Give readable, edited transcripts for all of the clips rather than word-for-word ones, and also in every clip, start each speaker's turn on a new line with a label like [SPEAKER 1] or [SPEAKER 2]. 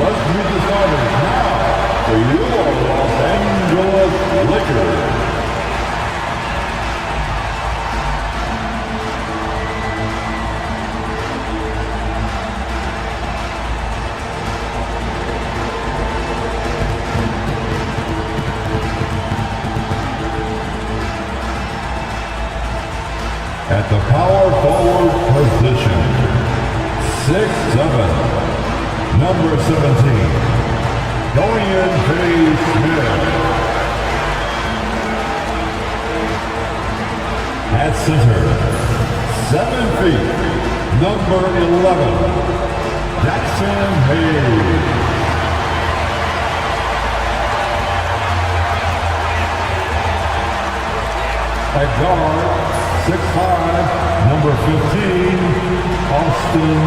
[SPEAKER 1] Let's meet the starters now for your Los Angeles Lakers. At the power forward position, 6'7", number 17, Dorian Finney-Smith. At center, 7 feet, number 11, Jackson Hayes. At guard, 6'5", number 15, Austin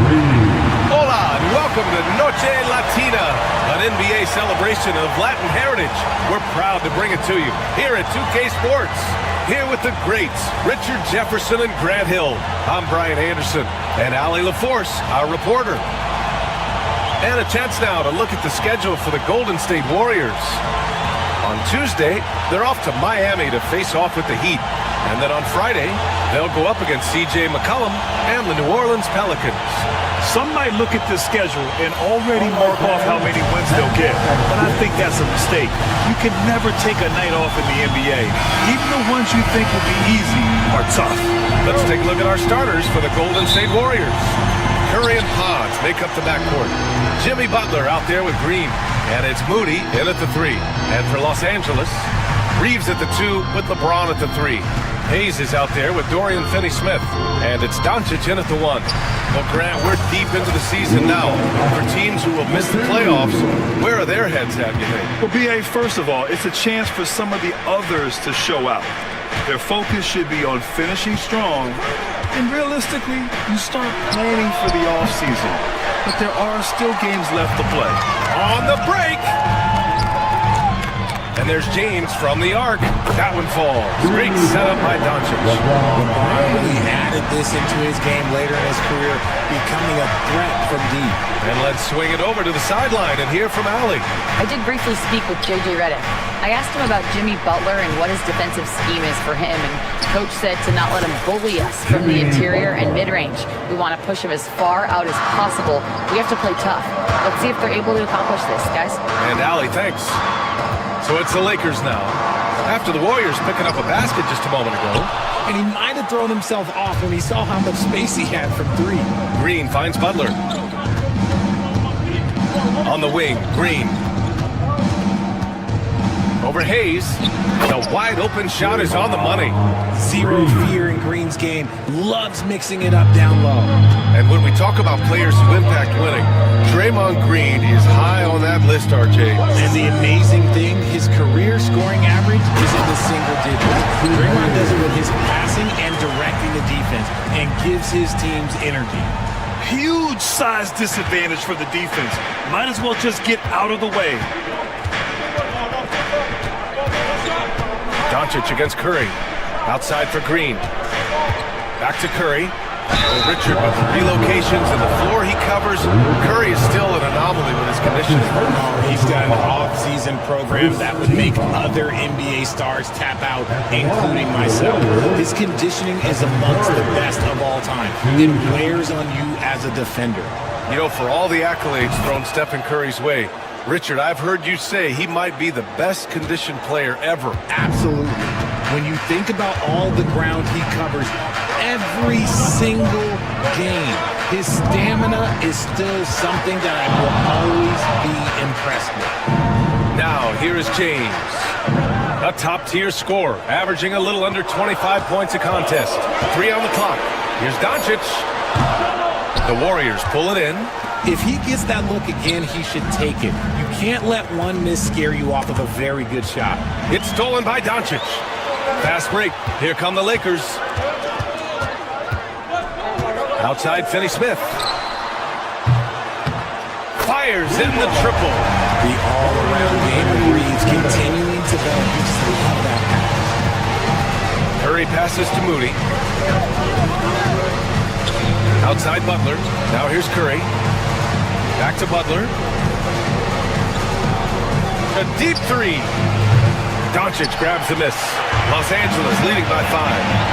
[SPEAKER 1] Reeves.
[SPEAKER 2] Hola, and welcome to Noche Latina, an NBA celebration of Latin heritage. We're proud to bring it to you here at 2K Sports. Here with the greats, Richard Jefferson and Grant Hill. I'm Brian Anderson, and Allie LaForce, our reporter. And a chance now to look at the schedule for the Golden State Warriors. On Tuesday, they're off to Miami to face off with the Heat. And then on Friday, they'll go up against C.J. McCollum and the New Orleans Pelicans.
[SPEAKER 3] Some might look at this schedule and already mark off how many wins they'll get, but I think that's a mistake. You can never take a night off in the NBA. Even the ones you think will be easy are tough.
[SPEAKER 2] Let's take a look at our starters for the Golden State Warriors. Curry and Pods make up the backcourt. Jimmy Butler out there with Green, and it's Moody in at the 3. And for Los Angeles, Reeves at the 2 with LeBron at the 3. Hayes is out there with Dorian Finney-Smith, and it's Doncic in at the 1. Well, Grant, we're deep into the season now. For teams who will miss the playoffs, where are their heads at, you think?
[SPEAKER 3] Well, B.A., first of all, it's a chance for some of the others to show out. Their focus should be on finishing strong, and realistically, you start planning for the offseason. But there are still games left to play.
[SPEAKER 2] On the break! And there's James from the arc. That one falls. Great setup by Doncic.
[SPEAKER 4] LeBron really added this into his game later in his career, becoming a threat from deep.
[SPEAKER 2] And let's swing it over to the sideline and hear from Allie.
[SPEAKER 5] I did briefly speak with J.J. Redick. I asked him about Jimmy Butler and what his defensive scheme is for him, and Coach said to not let him bully us from the interior and mid-range. We want to push him as far out as possible. We have to play tough. Let's see if they're able to accomplish this, guys.
[SPEAKER 2] And Allie, thanks. So it's the Lakers now. After the Warriors picking up a basket just a moment ago.
[SPEAKER 4] And he might have thrown himself off when he saw how much space he had from 3.
[SPEAKER 2] Green finds Butler. On the wing, Green. Over Hayes. The wide open shot is on the money.
[SPEAKER 4] Zero fear in Green's game. Loves mixing it up down low.
[SPEAKER 2] And when we talk about players who impact winning, Draymond Green is high on that list, RJ.
[SPEAKER 4] And the amazing thing, his career scoring average is in the single digits. Draymond does it with his passing and directing the defense and gives his teams energy.
[SPEAKER 3] Huge size disadvantage for the defense. Might as well just get out of the way.
[SPEAKER 2] Doncic against Curry. Outside for Green. Back to Curry. Well, Richard, with the relocations and the floor he covers, Curry is still an anomaly with his conditioning.
[SPEAKER 4] Oh, he's got an off-season program that would make other NBA stars tap out, including myself. His conditioning is amongst the best of all time. It wears on you as a defender.
[SPEAKER 2] You know, for all the accolades thrown Stephen Curry's way, Richard, I've heard you say he might be the best conditioned player ever.
[SPEAKER 4] Absolutely. When you think about all the ground he covers every single game, his stamina is still something that I will always be impressed with.
[SPEAKER 2] Now, here is James. A top-tier scorer, averaging a little under 25 points a contest. 3 on the clock. Here's Doncic. The Warriors pull it in.
[SPEAKER 4] If he gets that look again, he should take it. You can't let one miss scare you off of a very good shot.
[SPEAKER 2] It's stolen by Doncic. Fast break. Here come the Lakers. Outside, Finney-Smith. Fires in the triple.
[SPEAKER 4] The all-around game of Reeves continuing to develop. You just love that pass.
[SPEAKER 2] Curry passes to Moody. Outside Butler. Now here's Curry. Back to Butler. A deep three. Doncic grabs the miss. Los Angeles leading by 5.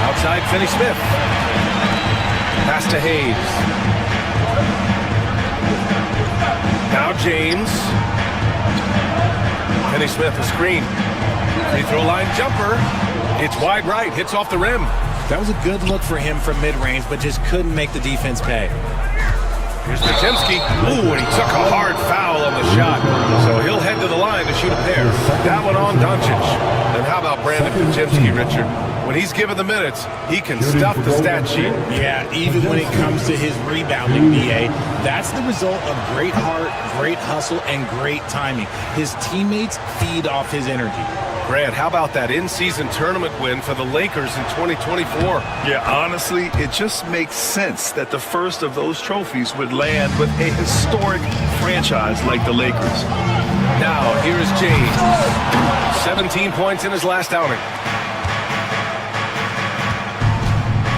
[SPEAKER 2] Outside Finney-Smith. Pass to Hayes. Now James. Finney-Smith a screen. Free throw line jumper. It's wide right. Hits off the rim.
[SPEAKER 4] That was a good look for him from mid-range, but just couldn't make the defense pay.
[SPEAKER 2] Here's Podziemski. Ooh, and he took a hard foul on the shot. So he'll head to the line to shoot a pair. That one on Doncic. And how about Brandon Podziemski, Richard? When he's given the minutes, he can stuff the stat sheet.
[SPEAKER 4] Yeah, even when it comes to his rebounding, BA, that's the result of great heart, great hustle, and great timing. His teammates feed off his energy.
[SPEAKER 2] Brad, how about that in-season tournament win for the Lakers in 2024?
[SPEAKER 3] Yeah, honestly, it just makes sense that the first of those trophies would land with a historic franchise like the Lakers.
[SPEAKER 2] Now, here is James. 17 points in his last outing.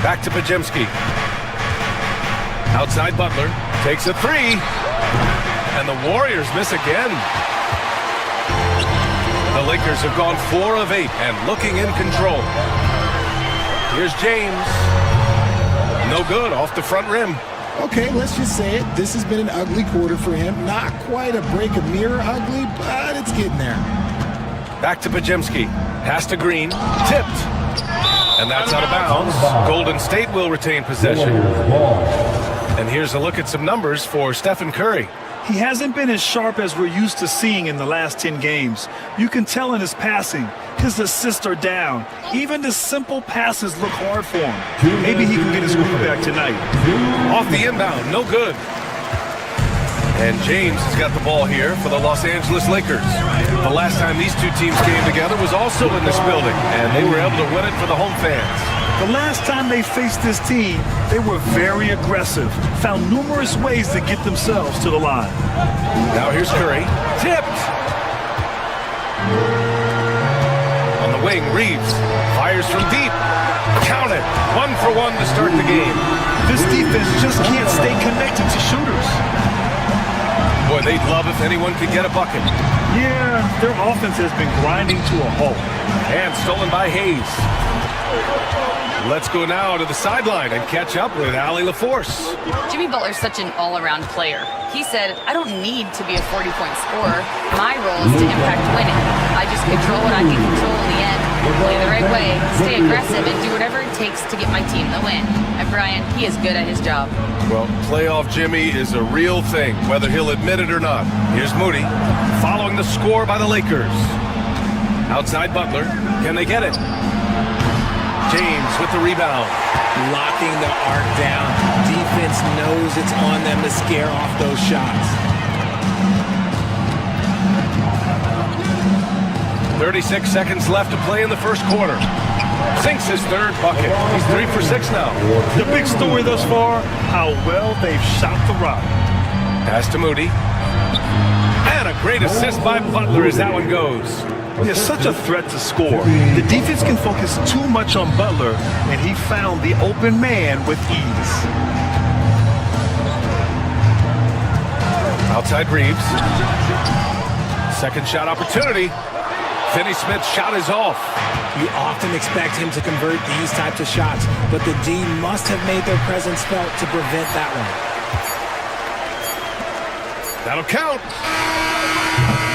[SPEAKER 2] Back to Podziemski. Outside Butler. Takes a 3. And the Warriors miss again. The Lakers have gone 4 of 8 and looking in control. Here's James. No good, off the front rim.
[SPEAKER 6] Okay, let's just say it. This has been an ugly quarter for him. Not quite a break a mirror ugly, but it's getting there.
[SPEAKER 2] Back to Podziemski. Pass to Green. Tipped. And that's out of bounds. Golden State will retain possession. And here's a look at some numbers for Stephen Curry.
[SPEAKER 3] He hasn't been as sharp as we're used to seeing in the last 10 games. You can tell in his passing. His assists are down. Even the simple passes look hard for him. Maybe he can get his groove back tonight.
[SPEAKER 2] Off the inbound, no good. And James has got the ball here for the Los Angeles Lakers. The last time these two teams came together was also in this building, and they were able to win it for the home fans.
[SPEAKER 3] The last time they faced this team, they were very aggressive, found numerous ways to get themselves to the line.
[SPEAKER 2] Now here's Curry. Tipped. On the wing, Reeves fires from deep. Count it. 1 for 1 to start the game.
[SPEAKER 3] This defense just can't stay connected to shooters.
[SPEAKER 2] Boy, they'd love if anyone could get a bucket.
[SPEAKER 3] Yeah, their offense has been grinding to a halt.
[SPEAKER 2] And stolen by Hayes. Let's go now to the sideline and catch up with Allie LaForce.
[SPEAKER 5] Jimmy Butler's such an all-around player. He said, I don't need to be a 40-point scorer. My role is to impact winning. I just control what I can control in the end. Play the right way, stay aggressive, and do whatever it takes to get my team the win. And Brian, he is good at his job.
[SPEAKER 2] Well, playoff Jimmy is a real thing, whether he'll admit it or not. Here's Moody, following the score by the Lakers. Outside Butler. Can they get it? James with the rebound.
[SPEAKER 4] Locking the arc down. Defense knows it's on them to scare off those shots.
[SPEAKER 2] 36 seconds left to play in the first quarter. Sinks his third bucket. He's 3 for 6 now.
[SPEAKER 3] The big story thus far, how well they've shot the rock.
[SPEAKER 2] Pass to Moody. And a great assist by Butler as that one goes.
[SPEAKER 3] They're such a threat to score. The defense can focus too much on Butler, and he found the open man with ease.
[SPEAKER 2] Outside Reeves. Second shot opportunity. Finney-Smith's shot is off.
[SPEAKER 4] You often expect him to convert these types of shots, but the D must have made their presence felt to prevent that one.
[SPEAKER 2] That'll count.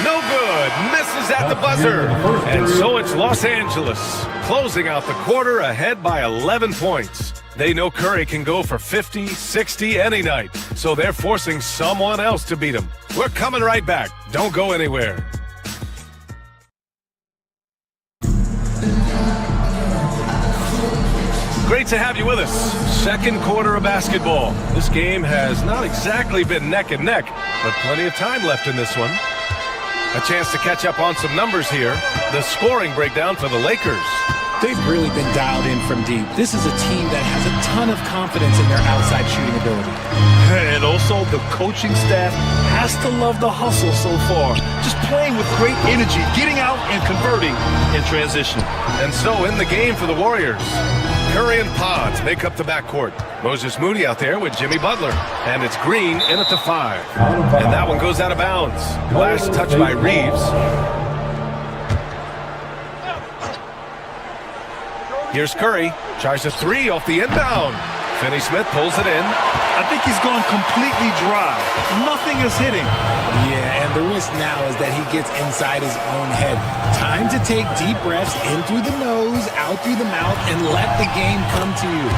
[SPEAKER 2] No good. Misses at the buzzer. And so it's Los Angeles, closing out the quarter ahead by 11 points. They know Curry can go for 50, 60 any night, so they're forcing someone else to beat him. We're coming right back. Don't go anywhere. Great to have you with us. Second quarter of basketball. This game has not exactly been neck and neck, but plenty of time left in this one. A chance to catch up on some numbers here. The scoring breakdown for the Lakers.
[SPEAKER 4] They've really been dialed in from deep. This is a team that has a ton of confidence in their outside shooting ability.
[SPEAKER 3] And also, the coaching staff has to love the hustle so far. Just playing with great energy, getting out and converting in transition.
[SPEAKER 2] And so in the game for the Warriors, Curry and Pods make up the backcourt. Moses Moody out there with Jimmy Butler. And it's Green in at the 5. And that one goes out of bounds. Last touch by Reeves. Here's Curry. Tries a 3 off the inbound. Finney-Smith pulls it in.
[SPEAKER 3] I think he's gone completely dry. Nothing is hitting.
[SPEAKER 4] Yeah, and the risk now is that he gets inside his own head. Time to take deep breaths in through the nose, out through the mouth, and let the game come to you.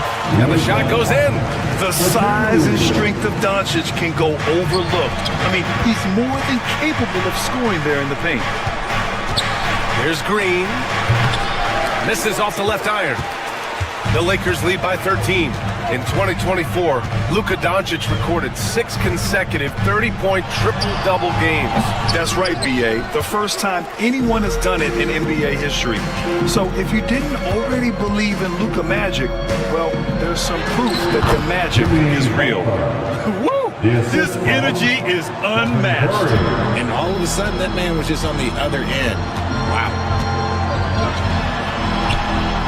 [SPEAKER 2] And the shot goes in.
[SPEAKER 3] The size and strength of Doncic can go overlooked. I mean, he's more than capable of scoring there in the paint.
[SPEAKER 2] Here's Green. Misses off the left iron. The Lakers lead by 13. In 2024, Luka Doncic recorded 6 consecutive 30-point triple-double games.
[SPEAKER 3] That's right, B.A. The first time anyone has done it in NBA history. So if you didn't already believe in Luka magic, well, there's some proof that the magic is real. Woo! This energy is unmatched.
[SPEAKER 4] And all of a sudden, that man was just on the other end. Wow.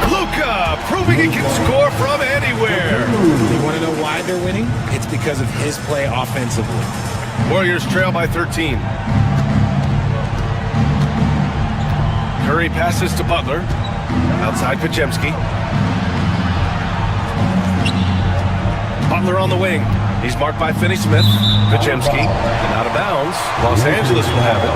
[SPEAKER 2] Luka proving he can score from anywhere.
[SPEAKER 4] You want to know why they're winning? It's because of his play offensively.
[SPEAKER 2] Warriors trail by 13. Curry passes to Butler. Outside Podziemski. Butler on the wing. He's marked by Finney-Smith. Podziemski. And out of bounds. Los Angeles will have it.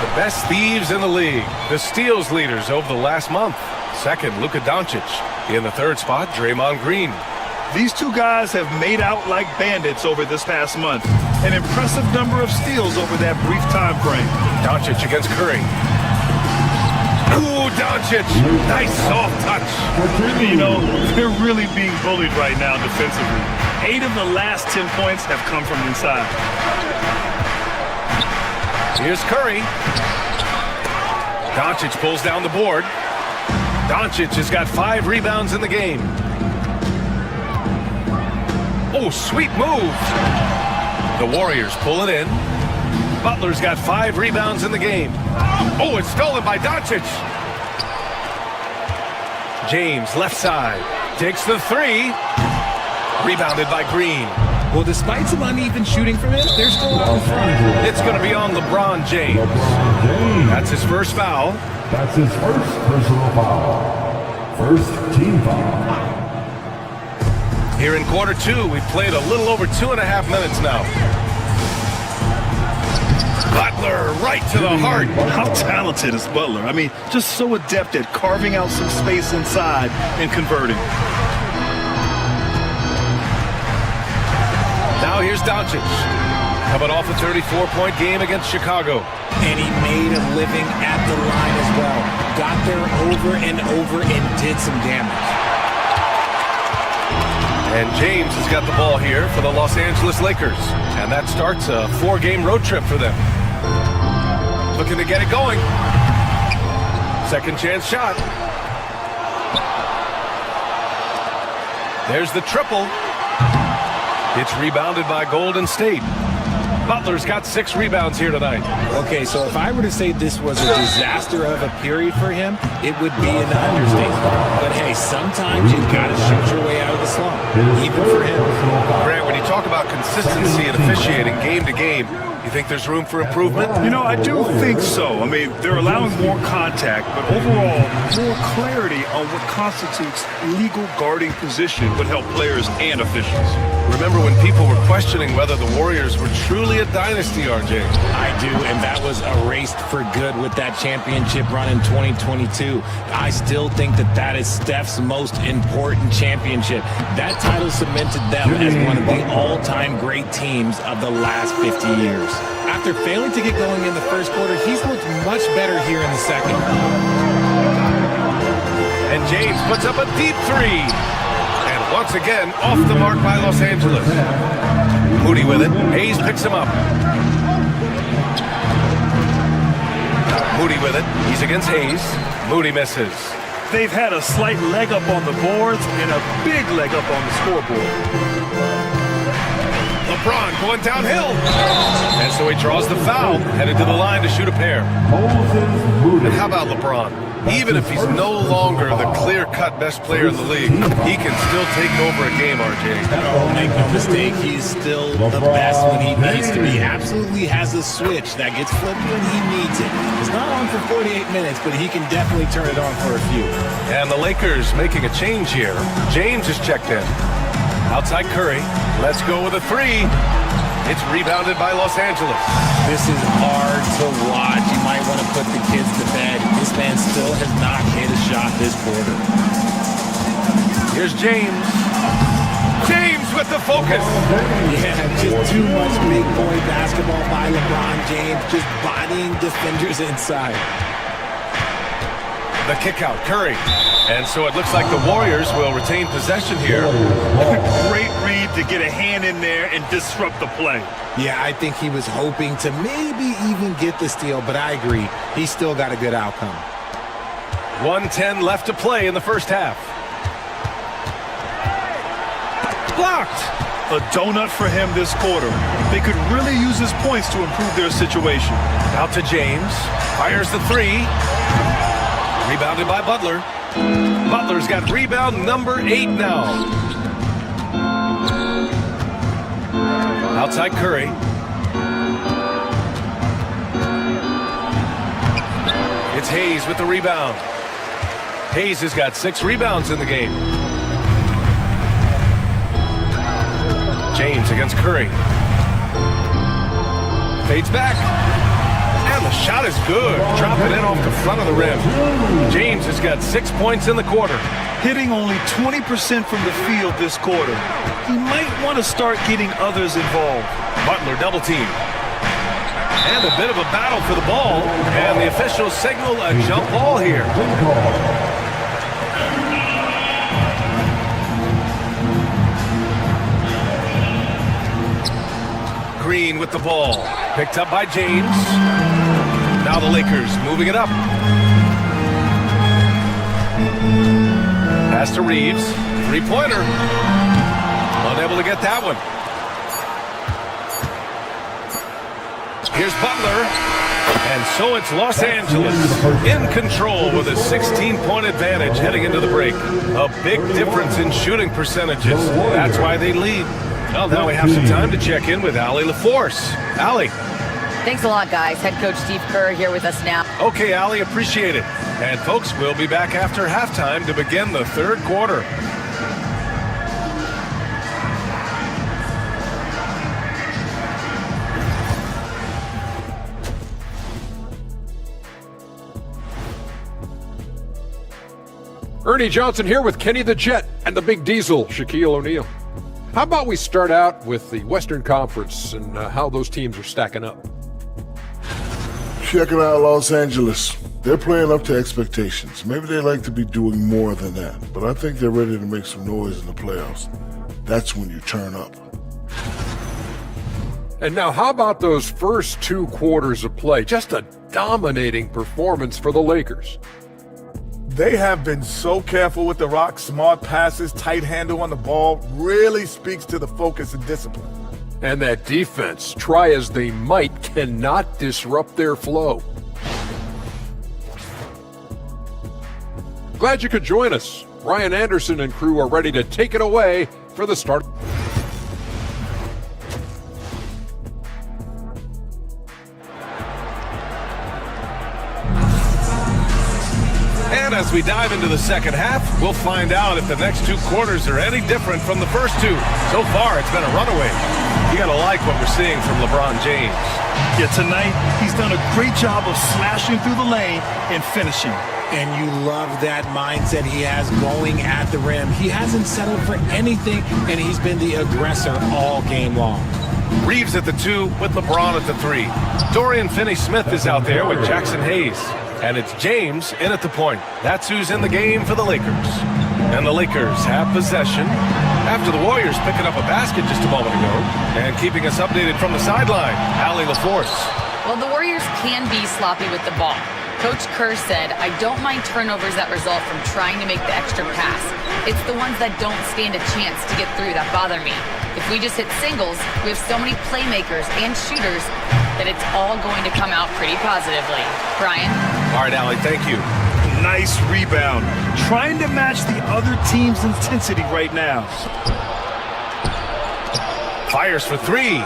[SPEAKER 2] The best thieves in the league. The steals leaders over the last month. Second, Luka Doncic. In the third spot, Draymond Green.
[SPEAKER 3] These two guys have made out like bandits over this past month. An impressive number of steals over that brief time frame.
[SPEAKER 2] Doncic against Curry. Ooh, Doncic. Nice soft touch.
[SPEAKER 3] You know, they're really being bullied right now defensively. 8 of the last 10 points have come from inside.
[SPEAKER 2] Here's Curry. Doncic pulls down the board. Doncic has got 5 rebounds in the game. Oh, sweet move. The Warriors pull it in. Butler's got 5 rebounds in the game. Oh, it's stolen by Doncic. James, left side. Takes the 3. Rebounded by Green.
[SPEAKER 4] Well, despite some uneven shooting from him, they're still out in front.
[SPEAKER 2] It's going to be on LeBron James. That's his first foul.
[SPEAKER 1] That's his first personal foul. First team foul.
[SPEAKER 2] Here in quarter 2, we've played a little over 2.5 minutes now. Butler right to the heart.
[SPEAKER 3] How talented is Butler? I mean, just so adept at carving out some space inside and converting.
[SPEAKER 2] Now here's Doncic. Coming off a 34-point game against Chicago.
[SPEAKER 4] And he made a living at the line as well. Got there over and over and did some damage.
[SPEAKER 2] And James has got the ball here for the Los Angeles Lakers. And that starts a 4-game road trip for them. Looking to get it going. Second chance shot. There's the triple. It's rebounded by Golden State. Butler's got 6 rebounds here tonight.
[SPEAKER 4] Okay, so if I were to say this was a disaster of a period for him, it would be an understatement. But hey, sometimes you've got to shoot your way out of the slump, even for him.
[SPEAKER 2] Grant, when you talk about consistency and officiating game to game, you think there's room for improvement?
[SPEAKER 3] You know, I do think so. I mean, they're allowing more contact, but overall, more clarity on what constitutes legal guarding position would help players and officials.
[SPEAKER 2] Remember when people were questioning whether the Warriors were truly a dynasty, RJ?
[SPEAKER 4] I do, and that was erased for good with that championship run in 2022. I still think that is Steph's most important championship. That title cemented them as one of the all-time great teams of the last 50 years. After failing to get going in the first quarter, he's looked much better here in the second.
[SPEAKER 2] And James puts up a deep 3. And once again, off the mark by Los Angeles. Moody with it. Hayes picks him up. Moody with it. He's against Hayes. Moody misses.
[SPEAKER 3] They've had a slight leg up on the boards and a big leg up on the scoreboard.
[SPEAKER 2] LeBron going downhill. And so he draws the foul, headed to the line to shoot a pair. And how about LeBron? Even if he's no longer the clear-cut best player in the league, he can still take over a game, RJ.
[SPEAKER 4] Oh, make no mistake, he's still the best when he needs to be. Absolutely has a switch that gets flipped when he needs it. It's not on for 48 minutes, but he can definitely turn it on for a few.
[SPEAKER 2] And the Lakers making a change here. James is checked in. Outside Curry. Let's go with a 3. It's rebounded by Los Angeles.
[SPEAKER 4] This is hard to watch. You might want to put the kids to bed. This man still has not hit a shot this quarter.
[SPEAKER 2] Here's James. James with the focus.
[SPEAKER 4] Yeah, just too much big boy basketball by LeBron James, just bodying defenders inside.
[SPEAKER 2] The kick out, Curry. And so it looks like the Warriors will retain possession here.
[SPEAKER 3] Great read to get a hand in there and disrupt the play.
[SPEAKER 4] Yeah, I think he was hoping to maybe even get the steal, but I agree. He still got a good outcome.
[SPEAKER 2] 1:10 left to play in the first half. Blocked.
[SPEAKER 3] A donut for him this quarter. They could really use his points to improve their situation.
[SPEAKER 2] Out to James. Fires the 3. Rebounded by Butler. Butler's got rebound number 8 now. Outside Curry. It's Hayes with the rebound. Hayes has got 6 rebounds in the game. James against Curry. Fades back. And the shot is good. Dropping in off the front of the rim. James has got 6 points in the quarter.
[SPEAKER 3] Hitting only 20% from the field this quarter. He might want to start getting others involved.
[SPEAKER 2] Butler double team. And a bit of a battle for the ball. And the officials signal a jump ball here. Green with the ball. Picked up by James. Now the Lakers moving it up. Pass to Reeves. 3-pointer. Unable to get that one. Here's Butler. And so it's Los Angeles in control with a 16-point advantage heading into the break. A big difference in shooting percentages. That's why they lead. Well, now we have some time to check in with Allie LaForce. Allie.
[SPEAKER 5] Thanks a lot, guys. Head coach Steve Kerr here with us now.
[SPEAKER 2] Okay, Allie, appreciate it. And folks, we'll be back after halftime to begin the third quarter.
[SPEAKER 7] Ernie Johnson here with Kenny the Jet and the Big Diesel, Shaquille O'Neal. How about we start out with the Western Conference and how those teams are stacking up?
[SPEAKER 8] Checking out Los Angeles. They're playing up to expectations. Maybe they like to be doing more than that, but I think they're ready to make some noise in the playoffs. That's when you turn up.
[SPEAKER 7] And now how about those first 2 quarters of play? Just a dominating performance for the Lakers.
[SPEAKER 9] They have been so careful with the rock. Smart passes, tight handle on the ball, really speaks to the focus and discipline.
[SPEAKER 7] And that defense, try as they might, cannot disrupt their flow. Glad you could join us. Ryan Anderson and crew are ready to take it away for the start.
[SPEAKER 2] And as we dive into the second half, we'll find out if the next 2 quarters are any different from the first 2. So far, it's been a runaway. You gotta like what we're seeing from LeBron James.
[SPEAKER 3] Yeah, tonight, he's done a great job of slashing through the lane and finishing.
[SPEAKER 4] And you love that mindset he has going at the rim. He hasn't settled for anything, and he's been the aggressor all game long.
[SPEAKER 2] Reeves at the 2 with LeBron at the 3. Dorian Finney-Smith is out there with Jackson Hayes. And it's James in at the point. That's who's in the game for the Lakers. And the Lakers have possession after the Warriors picking up a basket just a moment ago. And keeping us updated from the sideline, Allie LaForce.
[SPEAKER 5] Well, the Warriors can be sloppy with the ball. Coach Kerr said, I don't mind turnovers that result from trying to make the extra pass. It's the ones that don't stand a chance to get through that bother me. If we just hit singles, we have so many playmakers and shooters that it's all going to come out pretty positively. Brian?
[SPEAKER 2] All right, Allie, thank you.
[SPEAKER 3] Nice rebound. Trying to match the other team's intensity right now.
[SPEAKER 2] Fires for 3.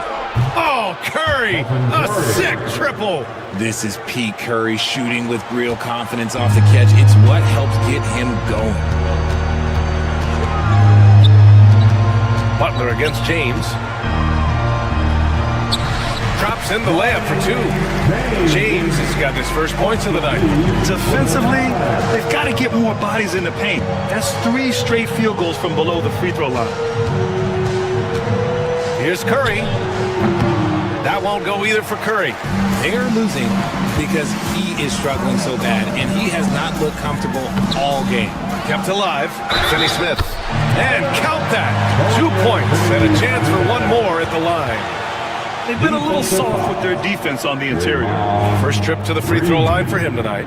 [SPEAKER 2] Oh, Curry! A sick triple!
[SPEAKER 4] This is Pete Curry shooting with real confidence off the catch. It's what helps get him going.
[SPEAKER 2] Butler against James. Drops in the layup for 2. James has got his first points of the night.
[SPEAKER 3] Defensively, they've got to get more bodies in the paint. That's 3 straight field goals from below the free throw line.
[SPEAKER 2] Here's Curry. That won't go either for Curry.
[SPEAKER 4] They're losing because he is struggling so bad, and he has not looked comfortable all game.
[SPEAKER 2] Kept alive, Finney-Smith. And count that! 2 points and a chance for 1 more at the line.
[SPEAKER 3] They've been a little soft with their defense on the interior.
[SPEAKER 2] First trip to the free throw line for him tonight.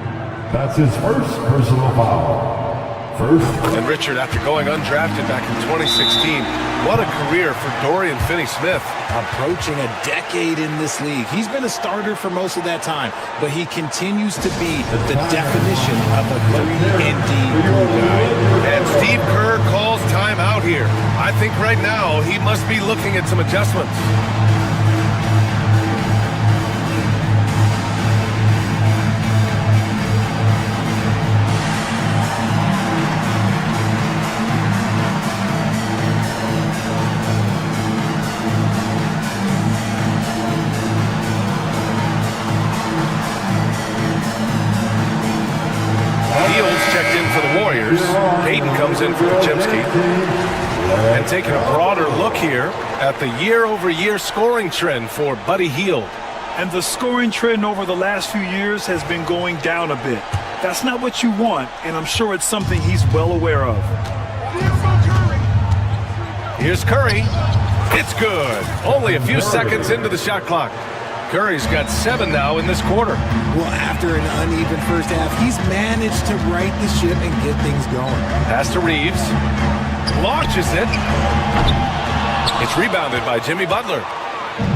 [SPEAKER 1] That's his first personal foul. First.
[SPEAKER 2] And Richard, after going undrafted back in 2016, what a career for Dorian Finney-Smith.
[SPEAKER 4] Approaching a decade in this league. He's been a starter for most of that time, but he continues to be the definition of a 3-and-D guy.
[SPEAKER 2] And Steve Kerr calls timeout here. I think right now he must be looking at some adjustments. Payton comes in for Podziemski. And taking a broader look here at the year-over-year scoring trend for Buddy Hield.
[SPEAKER 3] And the scoring trend over the last few years has been going down a bit. That's not what you want, and I'm sure it's something he's well aware of.
[SPEAKER 2] Here's Curry. It's good. Only a few seconds into the shot clock. Curry's got 7 now in this quarter.
[SPEAKER 4] Well, after an uneven first half, he's managed to right the ship and get things going.
[SPEAKER 2] Pass to Reeves. Launches it. It's rebounded by Jimmy Butler.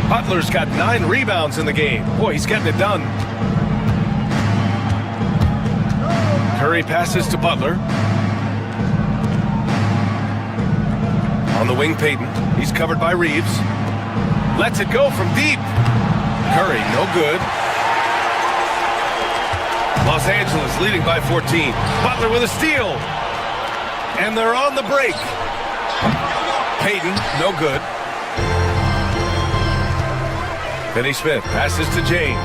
[SPEAKER 2] Butler's got 9 rebounds in the game. Boy, he's getting it done. Curry passes to Butler. On the wing, Payton. He's covered by Reeves. Lets it go from deep. Curry, no good. Los Angeles leading by 14. Butler with a steal. And they're on the break. Payton, no good. Finney-Smith passes to James.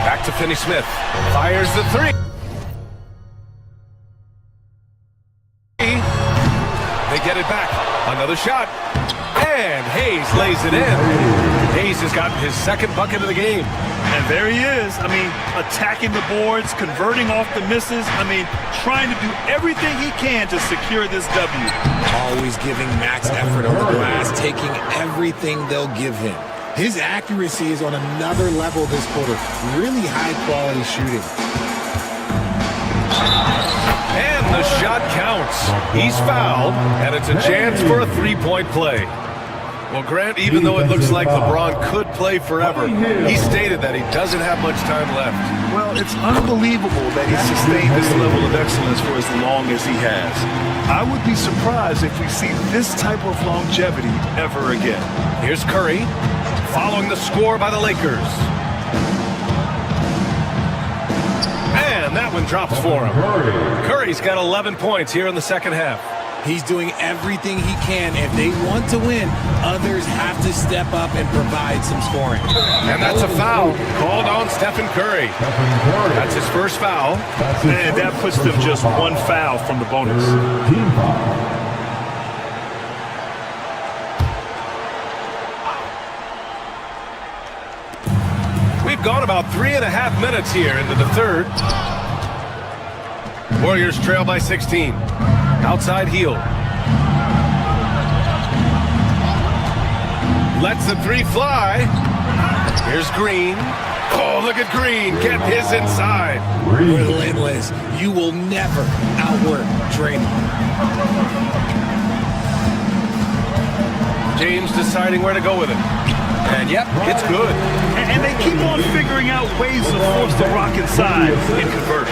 [SPEAKER 2] Back to Finney-Smith. Fires the 3. Another shot. And Hayes lays it in. Hayes has gotten his second bucket of the game.
[SPEAKER 3] And there he is. I mean, attacking the boards, converting off the misses. I mean, trying to do everything he can to secure this W.
[SPEAKER 4] Always giving max effort on the glass, taking everything they'll give him.
[SPEAKER 6] His accuracy is on another level this quarter. Really high-quality shooting.
[SPEAKER 2] And the shot counts. He's fouled, and it's a chance for a three-point play. Well, Grant, even though it looks like LeBron could play forever, he stated that he doesn't have much time left.
[SPEAKER 3] Well, it's unbelievable that he sustained this level of excellence for as long as he has. I would be surprised if we see this type of longevity ever again.
[SPEAKER 2] Here's Curry, following the score by the Lakers. And that one drops for him. Curry's got 11 points here in the second half.
[SPEAKER 4] He's doing everything he can. If they want to win, others have to step up and provide some scoring.
[SPEAKER 2] And that's a foul called on Stephen Curry. That's his first foul.
[SPEAKER 3] And that puts them just one foul from the bonus.
[SPEAKER 1] Team foul.
[SPEAKER 2] We've gone about 3.5 minutes here into the third. Warriors trail by 16. Outside heel. Lets the three fly. Here's Green. Oh, look at Green. Get his inside.
[SPEAKER 4] Relentless. You will never outwork Draymond.
[SPEAKER 2] James deciding where to go with it. And yep, it's good.
[SPEAKER 3] And they keep on figuring out ways to force the Rock inside and convert.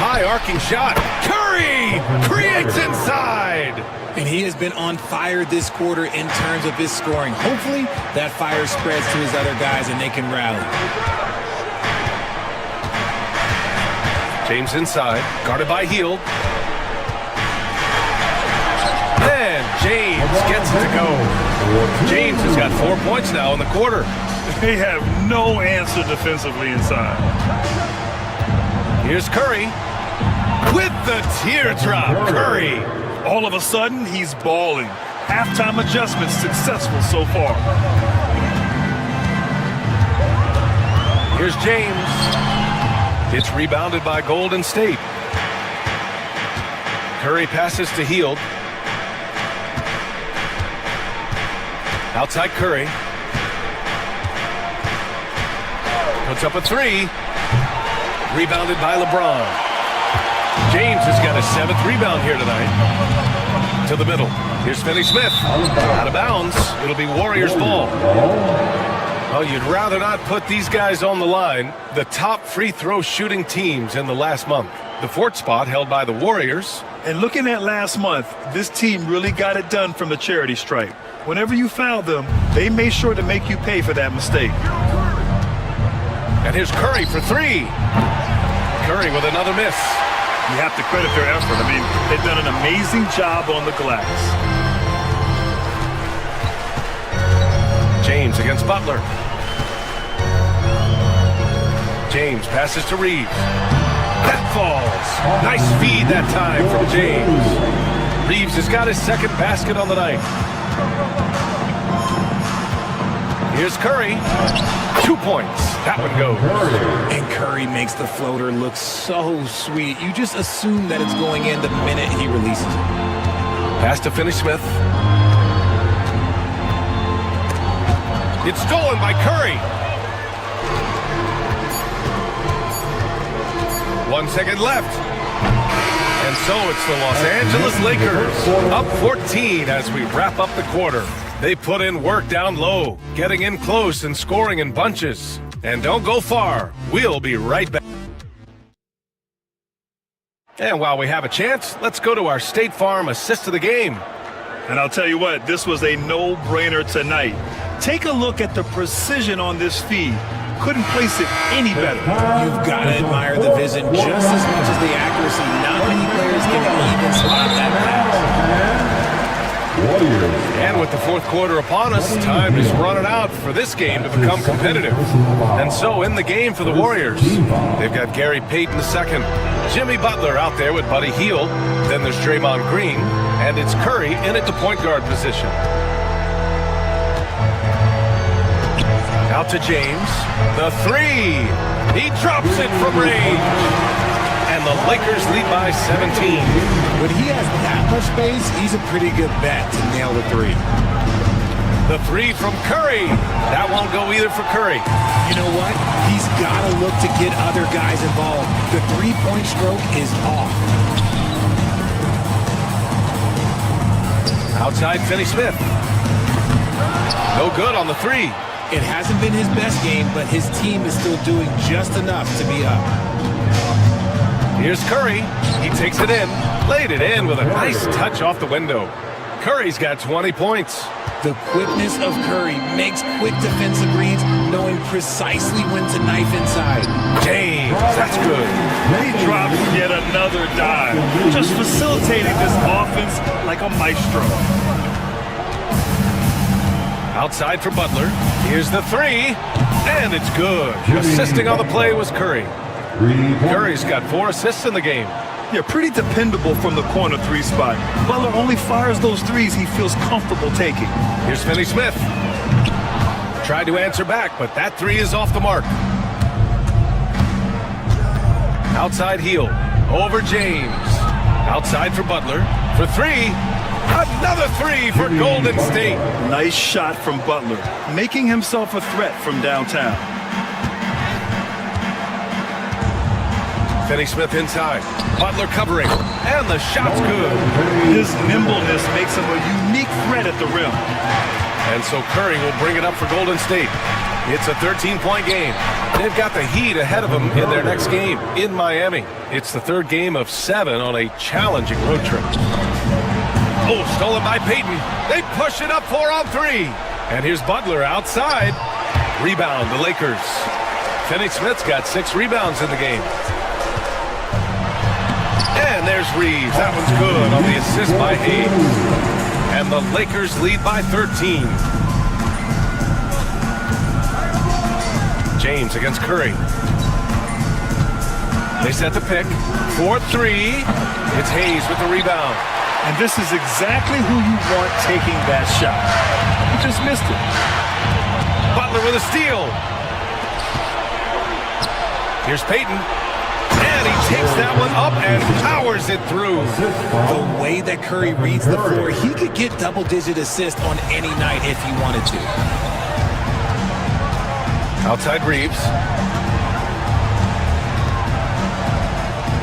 [SPEAKER 2] High arcing shot. Curry creates inside.
[SPEAKER 4] And he has been on fire this quarter in terms of his scoring. Hopefully, that fire spreads to his other guys and they can rally.
[SPEAKER 2] James inside, guarded by Hield. And James gets it to go. James has got 4 points now in the quarter.
[SPEAKER 3] They have no answer defensively inside.
[SPEAKER 2] Here's Curry. With the teardrop, Curry.
[SPEAKER 3] All of a sudden, he's balling. Halftime adjustments successful so far.
[SPEAKER 2] Here's James. It's rebounded by Golden State. Curry passes to Hield. Outside Curry. Puts up a three. Rebounded by LeBron. James has got his 7th rebound here tonight. To the middle. Here's Finney-Smith. Out of bounds. It'll be Warriors ball. Well, you'd rather not put these guys on the line. The top free throw shooting teams in the last month. The 4th spot held by the Warriors.
[SPEAKER 3] And looking at last month, this team really got it done from the charity stripe. Whenever you foul them, they made sure to make you pay for that mistake.
[SPEAKER 2] And here's Curry for three. Curry with another miss.
[SPEAKER 3] You have to credit their effort. I mean, they've done an amazing job on the glass.
[SPEAKER 2] James against Butler. James passes to Reeves. That falls. Nice feed that time from James. Reeves has got his 2nd basket on the night. Here's Curry. 2 points. That one goes.
[SPEAKER 4] And Curry makes the floater look so sweet. You just assume that it's going in the minute he releases it.
[SPEAKER 2] Pass to Finney-Smith. It's stolen by Curry. 1 second left. And so it's the Los Angeles Lakers up 14 as we wrap up the quarter. They put in work down low, getting in close and scoring in bunches. And don't go far. We'll be right back. And while we have a chance, let's go to our State Farm assist of the game.
[SPEAKER 3] And I'll tell you what, this was a no-brainer tonight. Take a look at the precision on this feed. Couldn't place it any better.
[SPEAKER 4] You've got to admire the vision just as much as the accuracy. Not many players can even spot that pass.
[SPEAKER 1] Warriors.
[SPEAKER 2] And with the fourth quarter upon us, time is running out for this game to become competitive. And so in the game for the Warriors, they've got Gary Payton II, Jimmy Butler out there with Buddy Hield, then there's Draymond Green, and it's Curry in at the point guard position. Out to James, the three. He drops it from range. And the Lakers lead by 17.
[SPEAKER 4] When he has that much space, he's a pretty good bet to nail the three.
[SPEAKER 2] The three from Curry. That won't go either for Curry.
[SPEAKER 4] You know what? He's got to look to get other guys involved. The three-point stroke is off.
[SPEAKER 2] Outside, Finney-Smith. No good on the three.
[SPEAKER 4] It hasn't been his best game, but his team is still doing just enough to be up.
[SPEAKER 2] Here's Curry. He takes it in, laid it in with a nice touch off the window. Curry's got 20 points.
[SPEAKER 4] The quickness of Curry makes quick defensive reads, knowing precisely when to knife inside.
[SPEAKER 2] James, that's good.
[SPEAKER 3] He drops yet another dive, just facilitating this offense like a maestro.
[SPEAKER 2] Outside for Butler. Here's the three, and it's good. Assisting on the play was Curry. Curry's got 4 assists in the game.
[SPEAKER 3] Yeah, pretty dependable from the corner three spot. Butler only fires those threes he feels comfortable taking.
[SPEAKER 2] Here's Finney-Smith. Tried to answer back, but that three is off the mark. Outside Hield. Over James. Outside for Butler. For three. Another three for Golden State.
[SPEAKER 3] Nice shot from Butler, making himself a threat from downtown.
[SPEAKER 2] Finney-Smith inside. Butler covering. And the shot's good.
[SPEAKER 3] His nimbleness makes him a unique threat at the rim.
[SPEAKER 2] And so Curry will bring it up for Golden State. It's a 13-point game. They've got the Heat ahead of them in their next game in Miami. It's the third game of 7 on a challenging road trip. Oh, stolen by Payton. They push it up 4 on 3. And here's Butler outside. Rebound, the Lakers. Finney-Smith's got 6 rebounds in the game. And there's Reeves. That one's good on the assist by Hayes. And the Lakers lead by 13. James against Curry. They set the pick. 4-3. It's Hayes with the rebound.
[SPEAKER 3] And this is exactly who you want taking that shot. He just missed it.
[SPEAKER 2] Butler with a steal. Here's Payton. And he takes that one up and powers it through.
[SPEAKER 4] The way that Curry reads the floor, he could get double-digit assists on any night if he wanted to.
[SPEAKER 2] Outside Reeves.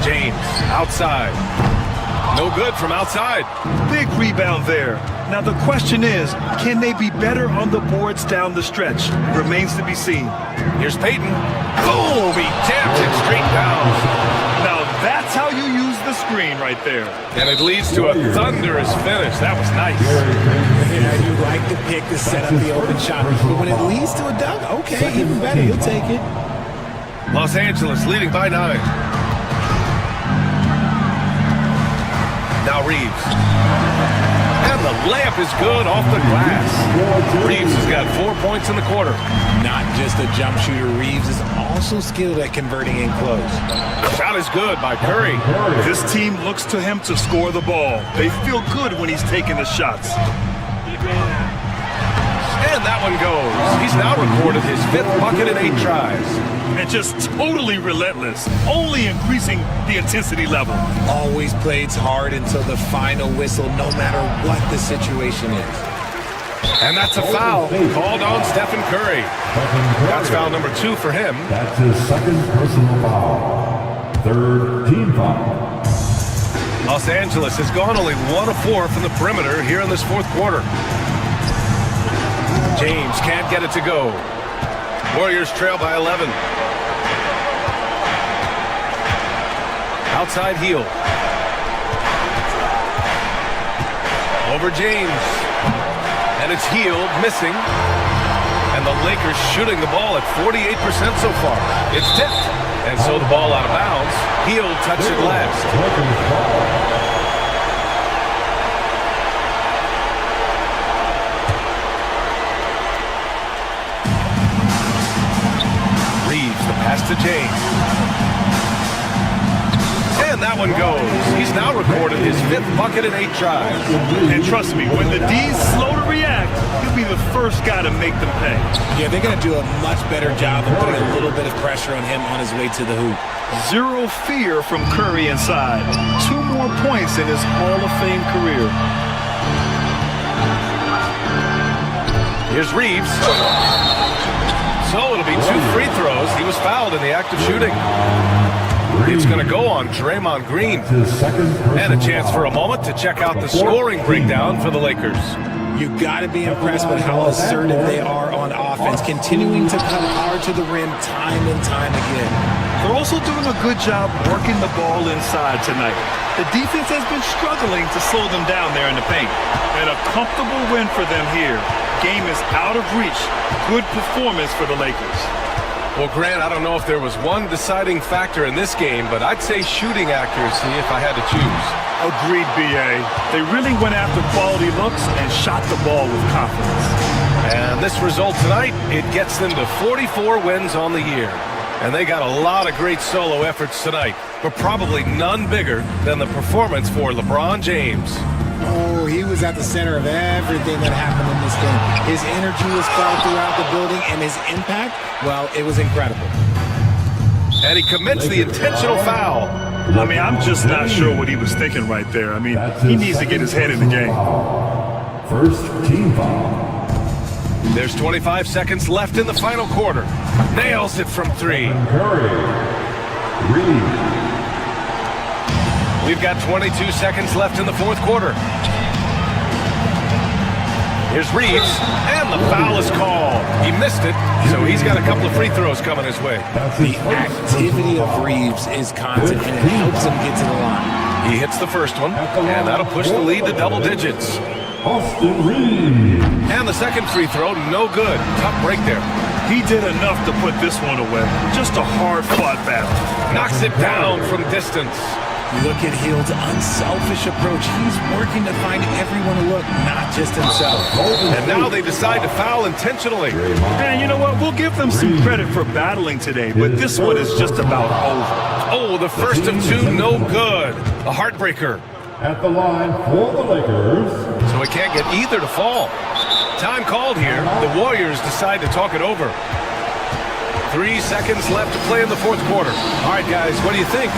[SPEAKER 2] James outside. No good from outside.
[SPEAKER 3] Big rebound there. Now the question is, can they be better on the boards down the stretch? Remains to be seen.
[SPEAKER 2] Here's Payton. Boom! He jams it straight down.
[SPEAKER 3] Now that's how you use the screen right there.
[SPEAKER 2] And it leads to a thunderous finish. That was nice.
[SPEAKER 4] Yeah, you like the pick to set up the open shot. But when it leads to a dunk, okay, even better. He'll take it.
[SPEAKER 2] Los Angeles leading by 9. Now Reeves. And the layup is good off the glass. Reeves has got 4 points in the quarter.
[SPEAKER 4] Not just a jump shooter, Reeves is also skilled at converting in close.
[SPEAKER 2] Shot is good by Curry.
[SPEAKER 3] This team looks to him to score the ball. They feel good when he's taking the shots.
[SPEAKER 2] And that one goes. He's now recorded his 5th bucket in 8 tries.
[SPEAKER 3] And just totally relentless, only increasing the intensity level.
[SPEAKER 4] Always plays hard until the final whistle, no matter what the situation is.
[SPEAKER 2] And that's a foul called on Stephen Curry. That's foul number 2 for him.
[SPEAKER 1] That's his second personal foul. Third team foul.
[SPEAKER 2] Los Angeles has gone only 1 of 4 from the perimeter here in this fourth quarter. James can't get it to go. Warriors trail by 11. Outside Hield. Over James. And it's Hield missing. And the Lakers shooting the ball at 48% so far. It's tipped. And so the ball out of bounds. Hield touched it last. pass to James. And that one goes. He's now recorded his 5th bucket in 8 tries.
[SPEAKER 3] And trust me, when the D's slow to react, he'll be the first guy to make them pay.
[SPEAKER 4] Yeah, they're going to do a much better job of putting a little bit of pressure on him on his way to the hoop.
[SPEAKER 3] Zero fear from Curry inside. 2 more points in his Hall of Fame career.
[SPEAKER 2] Here's Reeves. So it'll be 2 free throws. He was fouled in the act of shooting. It's going to go on Draymond Green. And a chance for a moment to check out the scoring breakdown for the Lakers.
[SPEAKER 4] You got to be impressed with how assertive they are on offense, continuing to cut hard to the rim time and time again.
[SPEAKER 3] They're also doing a good job working the ball inside tonight. The defense has been struggling to slow them down there in the paint. And a comfortable win for them here. Game is out of reach. Good performance for the Lakers.
[SPEAKER 2] Well, Grant, I don't know if there was one deciding factor in this game, but I'd say shooting accuracy if I had to choose.
[SPEAKER 3] Agreed, B.A. They really went after quality looks and shot the ball with confidence.
[SPEAKER 2] And this result tonight, it gets them to 44 wins on the year. And they got a lot of great solo efforts tonight, but probably none bigger than the performance for LeBron James.
[SPEAKER 4] Oh, he was at the center of everything that happened in this game. His energy was felt throughout the building, and his impact, well, it was incredible.
[SPEAKER 2] And he commits the intentional foul.
[SPEAKER 3] I mean, I'm just not sure what he was thinking right there. I mean, he needs to get his head in the game.
[SPEAKER 1] First team foul.
[SPEAKER 2] There's 25 seconds left in the final quarter. Nails it from 3.
[SPEAKER 1] Curry. Reeves.
[SPEAKER 2] We've got 22 seconds left in the 4th quarter. Here's Reeves, and the foul is called. He missed it, so he's got a couple of free throws coming his way.
[SPEAKER 4] The activity of Reeves is constant, and it helps him get to the line.
[SPEAKER 2] He hits the first one, and that'll push the lead to double digits.
[SPEAKER 1] Austin Reeves.
[SPEAKER 2] And the second free throw, no good. Tough break there.
[SPEAKER 3] He did enough to put this one away. Just a hard-fought battle.
[SPEAKER 2] Knocks it down from distance.
[SPEAKER 4] Look at Hield's unselfish approach. He's working to find everyone to look, not just himself.
[SPEAKER 2] And now they decide to foul intentionally.
[SPEAKER 3] And you know what? We'll give them some credit for battling today, but this one is just about over.
[SPEAKER 2] Oh, the first of 2, no good. A heartbreaker.
[SPEAKER 1] At the line for the Lakers.
[SPEAKER 2] So he can't get either to fall. Time called here. The Warriors decide to talk it over. 3 seconds left to play in the 4th quarter. All right, guys, what do you think?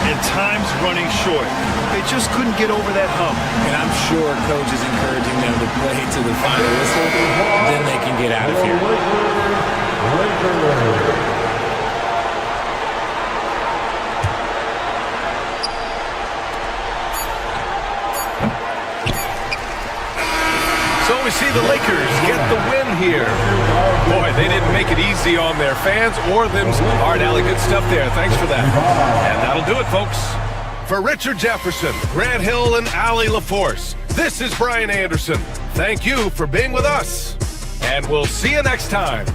[SPEAKER 3] And time's running short. They just couldn't get over that hump.
[SPEAKER 4] And I'm sure Coach is encouraging them to play to the final whistle. Then they can get out of here.
[SPEAKER 2] So we see the Lakers get the win here. Boy, they didn't make it easy on their fans or them. All right, Allie, good stuff there. Thanks for that. And that'll do it, folks. For Richard Jefferson, Grant Hill, and Allie LaForce, this is Brian Anderson. Thank you for being with us. And we'll see you next time.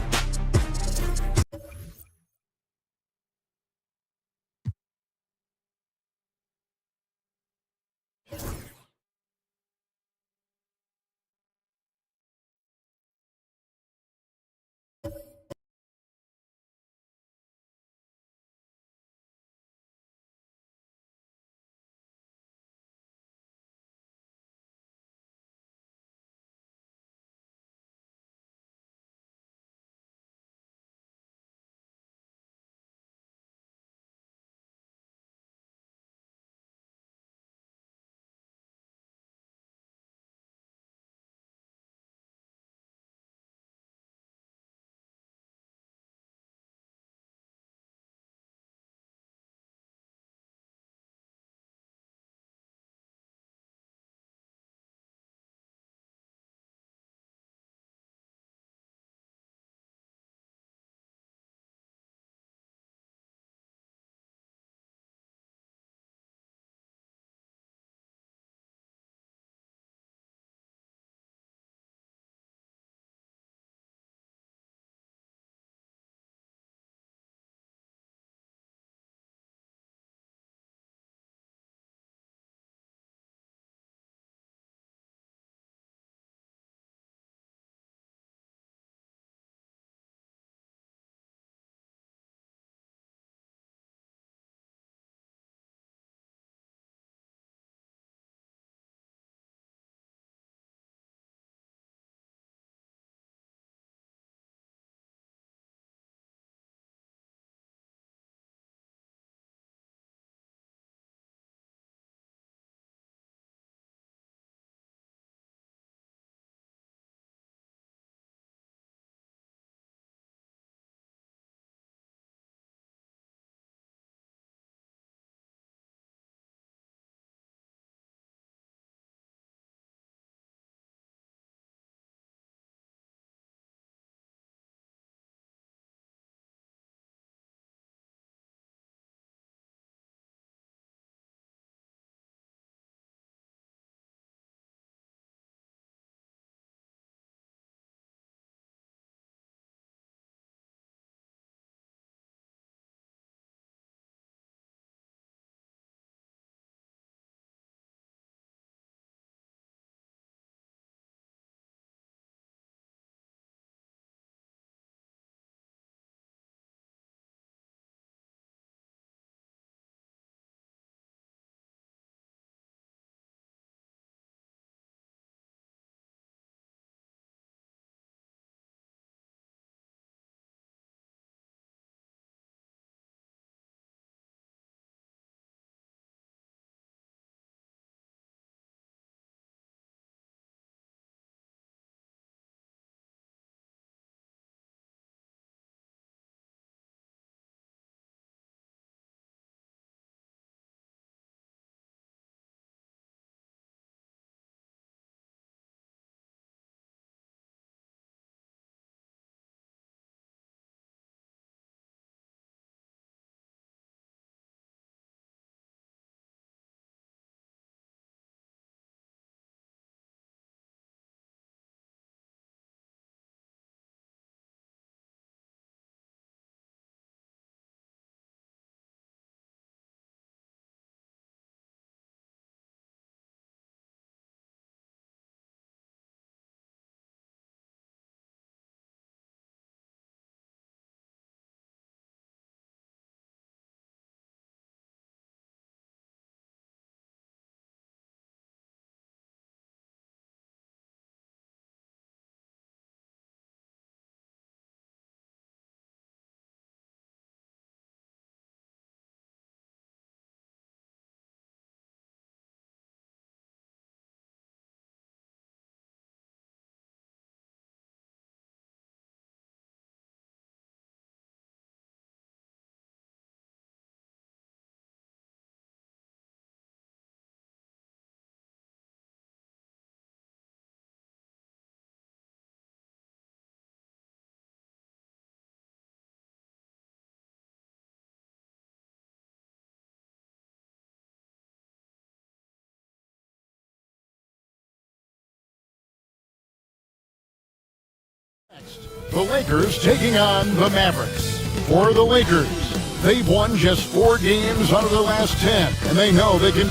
[SPEAKER 10] The Lakers taking on the Mavericks. For the Lakers, they've won just 4 games out of their last 10, and they know they can.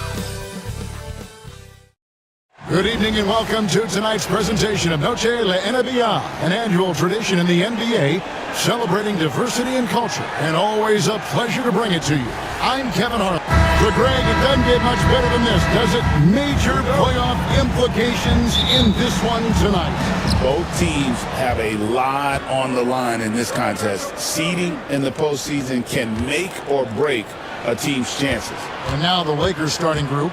[SPEAKER 10] Good evening and welcome to tonight's presentation of Noche La NBA, an annual tradition in the NBA celebrating diversity and culture, and always a pleasure to bring it to you. I'm Kevin Harlan. So Greg, it doesn't get much better than this, does it? Major playoff implications in this one tonight.
[SPEAKER 4] Both teams have a lot on the line in this contest. Seeding in the postseason can make or break a team's chances.
[SPEAKER 10] And now the Lakers starting group.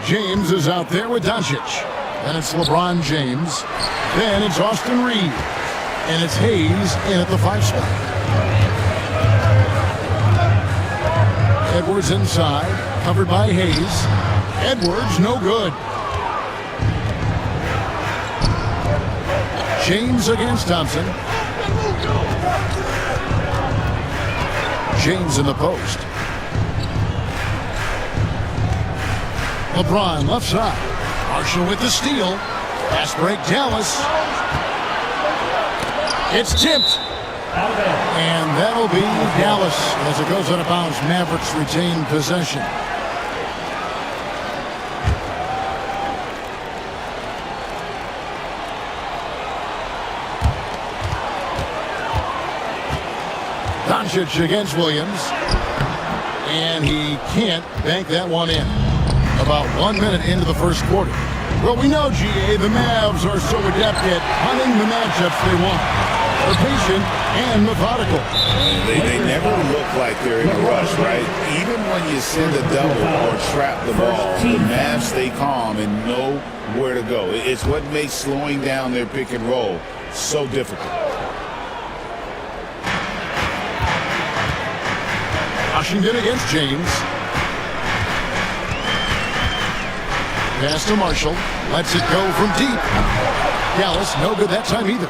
[SPEAKER 10] James is out there with Doncic. Then it's LeBron James. Then it's Austin Reeves. And it's Hayes in at the 5 spot. Edwards inside, covered by Hayes. Edwards, no good. James against Thompson. James in the post. LeBron left side. Marshall with the steal. Fast break Dallas. It's tipped. And that'll be Dallas as it goes out of bounds. Mavericks retain possession. Doncic against Williams. And he can't bank that one in. About 1 minute into the first quarter. Well, we know, GA, the Mavs are so adept at hunting the matchups they want. They're patient and methodical.
[SPEAKER 4] They never look like they're in a rush, right? Even when you send a double or trap the ball, the Mavs stay calm and know where to go. It's what makes slowing down their pick and roll so difficult.
[SPEAKER 10] Washington against James. Pass to Marshall. Lets it go from deep. Dallas, no good that time either.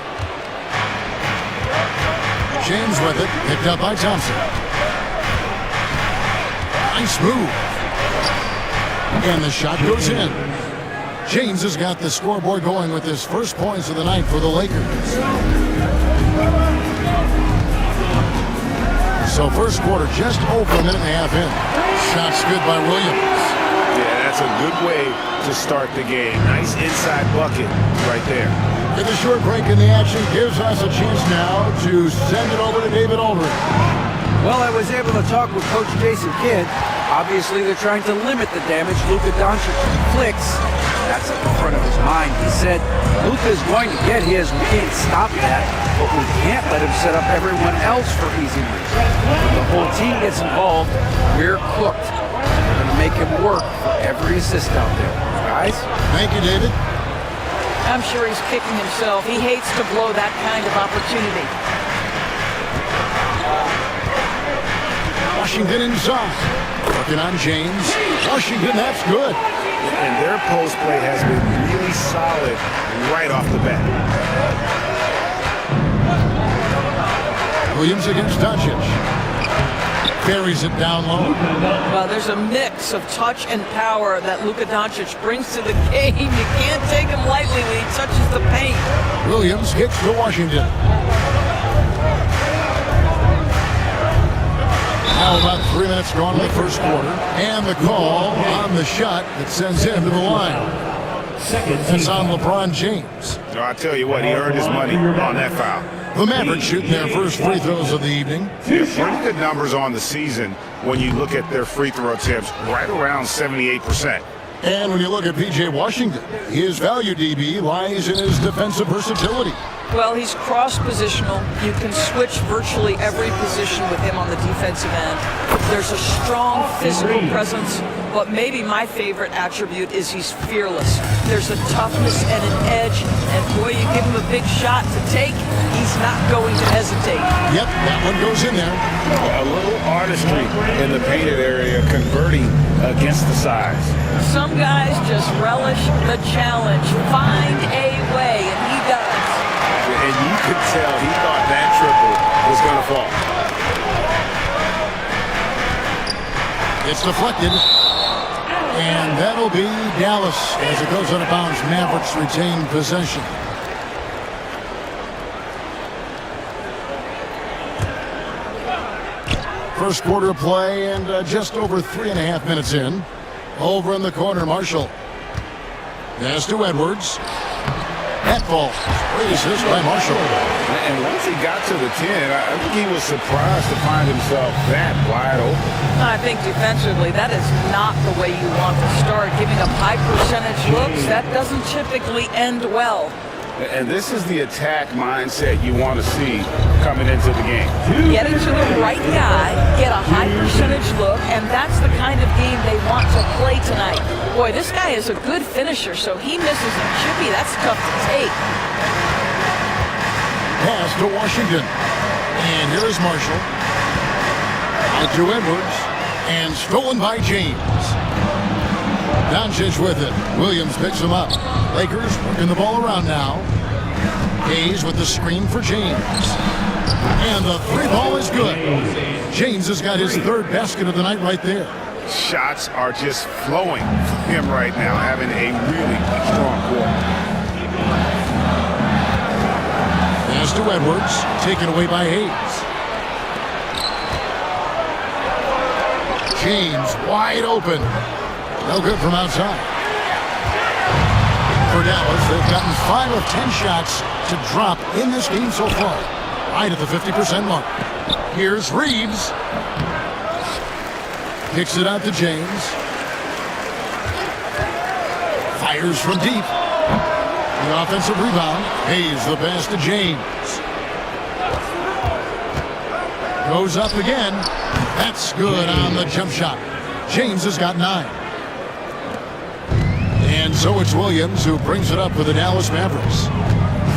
[SPEAKER 10] James with it. Picked up by Thompson. Nice move. And the shot goes in. James has got the scoreboard going with his first points of the night for the Lakers. So first quarter just over a minute and a half in. Shots good by Williams.
[SPEAKER 4] Yeah, that's a good way to start the game. Nice inside bucket right there.
[SPEAKER 10] And the short break in the action gives us a chance now to send it over to David Aldridge.
[SPEAKER 11] Well, I was able to talk with Coach Jason Kidd. Obviously, they're trying to limit the damage Luka Doncic inflicts. That's at the front of his mind. He said, Luka is going to get his. We can't stop that, but we can't let him set up everyone else for easy wins. When the whole team gets involved, we're cooked. We're going to make him work for every assist out there. Guys?
[SPEAKER 10] Thank you, David.
[SPEAKER 12] I'm sure he's kicking himself. He hates to blow that kind of opportunity.
[SPEAKER 10] Washington inside. Working on James. Washington, that's good.
[SPEAKER 4] And their post play has been really solid right off the bat.
[SPEAKER 10] Williams against Doncic. Carries it down low.
[SPEAKER 12] Well, there's a mix of touch and power that Luka Doncic brings to the game. You can't take him lightly when he touches the paint.
[SPEAKER 10] Williams kicks to Washington. Now about 3 minutes gone in the first quarter. And the call on the shot that sends him to the line. That's on LeBron James.
[SPEAKER 4] I tell you what, he earned his money on that foul.
[SPEAKER 10] The Mavericks shooting their first free throws of the evening.
[SPEAKER 4] Yeah, pretty good numbers on the season when you look at their free throw attempts, right around 78%.
[SPEAKER 10] And when you look at P.J. Washington, his value, DB, lies in his defensive versatility.
[SPEAKER 12] Well, he's cross-positional. You can switch virtually every position with him on the defensive end. There's a strong physical presence, but maybe my favorite attribute is he's fearless. There's a toughness and an edge, and boy, you give him a big shot to take, he's not going to hesitate.
[SPEAKER 10] Yep, that one goes in there.
[SPEAKER 4] A little artistry in the painted area, converting against the size.
[SPEAKER 12] Some guys just relish the challenge. Find a way, and he does.
[SPEAKER 4] And you could tell he thought that triple was going to fall.
[SPEAKER 10] It's deflected. And that'll be Dallas as it goes out of bounds. Mavericks retain possession. First quarter play and just over 3.5 minutes in. Over in the corner, Marshall. Pass to Edwards. That ball. Great assist by Marshall.
[SPEAKER 13] And once he got to the 10, I think he was surprised to find himself that wide open.
[SPEAKER 12] I think defensively, that is not the way you want to start. Giving up high percentage looks, that doesn't typically end well.
[SPEAKER 13] And this is the attack mindset you want to see coming into the game.
[SPEAKER 12] Get it to the right guy, get a high percentage look, and that's the kind of game they want to play tonight. Boy, this guy is a good finisher, so he misses a chippy. That's tough to take.
[SPEAKER 10] Pass to Washington. And here is Marshall. Out to Edwards. And stolen by James. Doncic with it. Williams picks him up. Lakers working the ball around now. Hayes with the screen for James. And the three ball is good. James has got his third basket of the night right there.
[SPEAKER 13] Shots are just flowing for him right now, having a really strong quarter.
[SPEAKER 10] Pass to Edwards. Taken away by Hayes. James wide open. No good from outside. For Dallas, they've gotten 5 of 10 shots to drop in this game so far. Right at the 50% mark. Here's Reeves. Kicks it out to James. Fires from deep. The offensive rebound. Hayes the pass to James. Goes up again. That's good on the jump shot. James has got 9. And so it's Williams who brings it up for the Dallas Mavericks.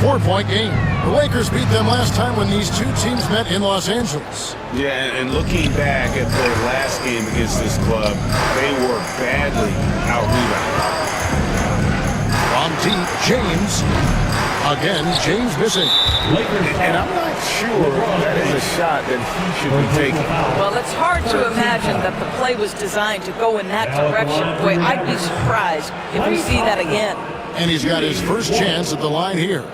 [SPEAKER 10] 4-point game. The Lakers beat them last time when these two teams met in Los Angeles.
[SPEAKER 13] Yeah, and looking back at their last game against this club, they were badly out-rebounded.
[SPEAKER 10] From deep, James. Again, James missing.
[SPEAKER 13] And I'm not sure that is a shot that he should be taking.
[SPEAKER 12] Well, it's hard to imagine that the play was designed to go in that direction. Boy, I'd be surprised if we see that again.
[SPEAKER 10] And he's got his first chance at the line here.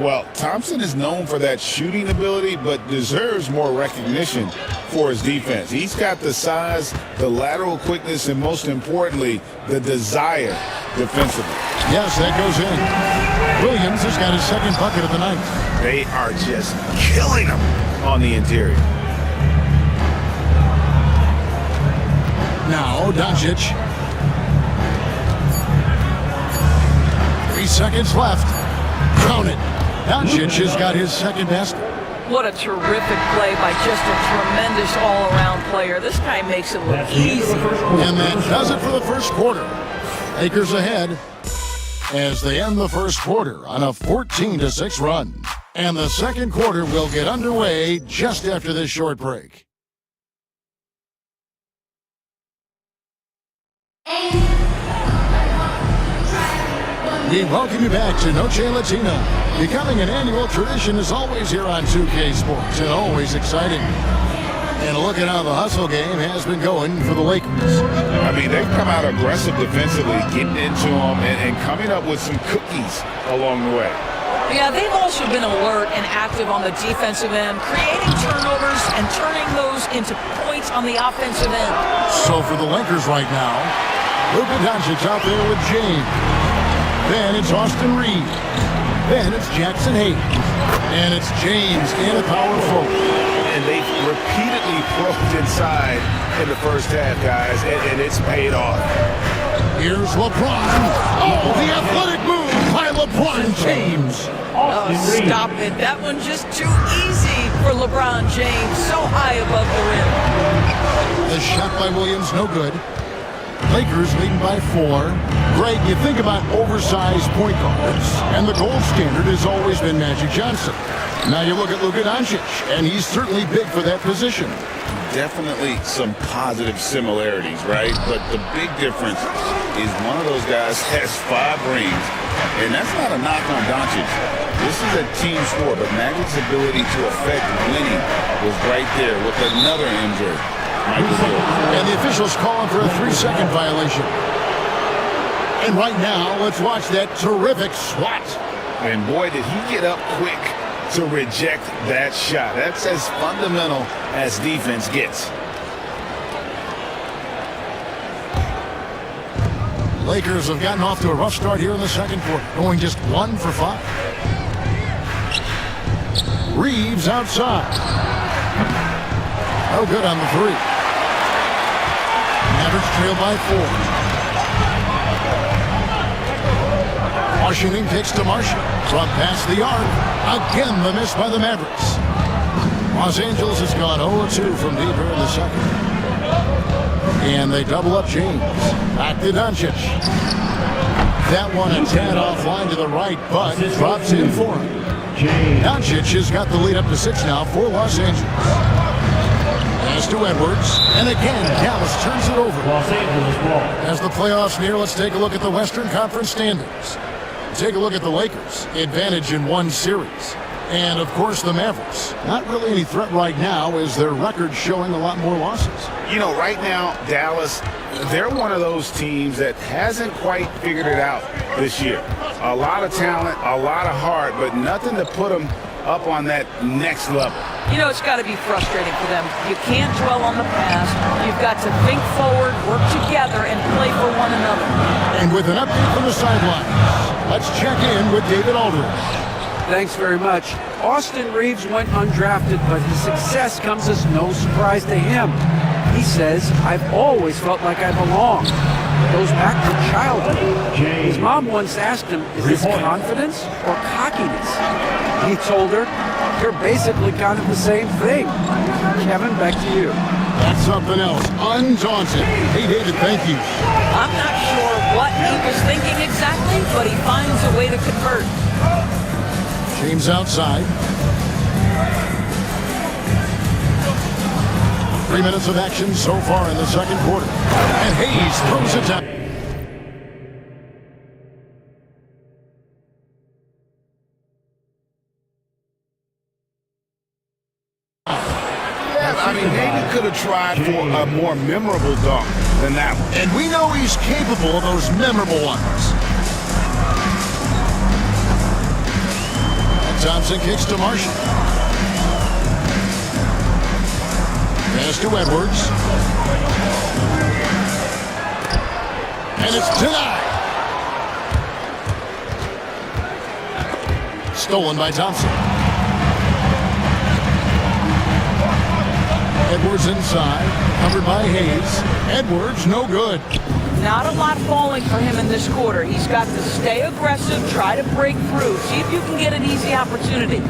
[SPEAKER 13] Well, Thompson is known for that shooting ability, but deserves more recognition for his defense. He's got the size, the lateral quickness, and most importantly, the desire defensively.
[SPEAKER 10] Yes, that goes in. Williams has got his second bucket of the night.
[SPEAKER 13] They are just killing him on the interior.
[SPEAKER 10] Now, Doncic. 3 seconds left. Count it. Doncic has got his second basket.
[SPEAKER 12] What a terrific play by just a tremendous all-around player. This guy makes it look easy.
[SPEAKER 10] And that does it for the first quarter. Lakers ahead as they end the first quarter on a 14-6 run. And the second quarter will get underway just after this short break. We welcome you back to Noche Latina. Becoming an annual tradition is always here on 2K Sports and always exciting. And look at how the hustle game has been going for the Lakers.
[SPEAKER 13] I mean, they've come out aggressive defensively, getting into them and coming up with some cookies along the way.
[SPEAKER 12] Yeah, they've also been alert and active on the defensive end, creating turnovers and turning those into points on the offensive end.
[SPEAKER 10] So for the Lakers right now, Luka Doncic out there with James. Then it's Austin Reeves. Then it's Jackson Hayes. And it's James in a power forward.
[SPEAKER 13] And they've repeatedly probed inside in the first half, guys, and it's paid off.
[SPEAKER 10] Here's LeBron. Oh, the athletic move by LeBron James.
[SPEAKER 12] Oh, stop it. That one just too easy for LeBron James. So high above the rim.
[SPEAKER 10] The shot by Williams, no good. Lakers leading by 4. Greg, you think about oversized point guards, and the gold standard has always been Magic Johnson. Now you look at Luka Doncic, and he's certainly big for that position.
[SPEAKER 13] Definitely some positive similarities, right? But the big difference is one of those guys has 5 rings, and that's not a knock on Doncic. This is a team sport, but Magic's ability to affect winning was right there with another injury.
[SPEAKER 10] And the officials calling for a 3-second violation. And right now, let's watch that terrific swat.
[SPEAKER 13] And boy, did he get up quick to reject that shot. That's as fundamental as defense gets.
[SPEAKER 10] Lakers have gotten off to a rough start here in the second quarter, going just 1 for 5. Reeves outside. No good on the three. Mavericks trail by 4. Washington kicks to Marshall from past the arc. Again, the miss by the Mavericks. Los Angeles has gone 0-2 from deep here in the second. And they double up James. Back to Doncic. That one a tad offline to the right, but drops in for him. Doncic has got the lead up to 6 now for Los Angeles. Pass to Edwards. And again, Dallas turns it over.
[SPEAKER 1] Los Angeles ball.
[SPEAKER 10] As the playoffs near, let's take a look at the Western Conference standings. Take a look at the Lakers. Advantage in 1 series. And, of course, the Mavericks. Not really any threat right now as their record showing a lot more losses.
[SPEAKER 13] You know, right now, Dallas, they're one of those teams that hasn't quite figured it out this year. A lot of talent, a lot of heart, but nothing to put them up on that next level.
[SPEAKER 12] You know, it's got to be frustrating for them. You can't dwell on the past. You've got to think forward, work together, and play for one another.
[SPEAKER 10] And with an update from the sidelines, let's check in with David Aldridge.
[SPEAKER 11] Thanks very much. Austin Reeves went undrafted, but his success comes as no surprise to him. He says, I've always felt like I belong. Goes back to childhood. His mom once asked him, is this confidence or cockiness? He told her, you're basically kind of the same thing. Kevin, back to you.
[SPEAKER 10] That's something else. Undaunted. Hey, David, thank you.
[SPEAKER 12] I'm not sure what he was thinking exactly, but he finds a way to convert.
[SPEAKER 10] James outside. 3 minutes of action so far in the second quarter. And Hayes throws it down.
[SPEAKER 13] I mean, maybe could have tried for a more memorable dunk than that one.
[SPEAKER 10] And we know he's capable of those memorable ones. Thompson kicks to Marshall. Pass to Edwards. And it's denied. Stolen by Thompson. Edwards inside. Covered by Hayes. Edwards, no good.
[SPEAKER 12] Not a lot falling for him in this quarter. He's got to stay aggressive, try to break through, see if you can get an easy opportunity.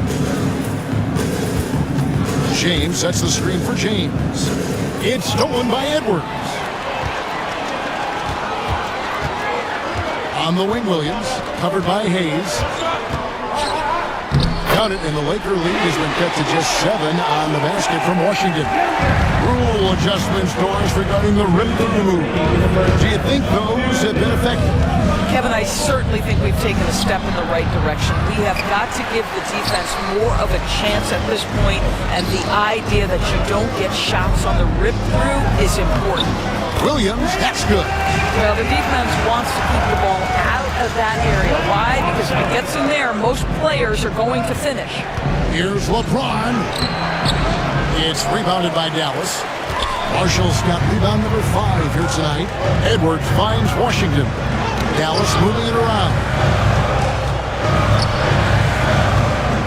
[SPEAKER 10] James sets the screen for James. It's stolen by Edwards. On the wing, Williams, covered by Hayes. Count it, and the Laker lead has been cut to just 7 on the basket from Washington. Rule adjustments, Doris, regarding the rim to remove. Do you think those have been effective?
[SPEAKER 12] Kevin, I certainly think we've taken a step in the right direction. We have got to give the defense more of a chance at this point, and the idea that you don't get shots on the rip through is important.
[SPEAKER 10] Williams, that's good.
[SPEAKER 12] Well, the defense wants to keep the ball out of that area. Why? Because if it gets in there, most players are going to finish.
[SPEAKER 10] Here's LeBron. It's rebounded by Dallas. Marshall's got rebound number 5 here tonight. Edwards finds Washington. Dallas moving it around.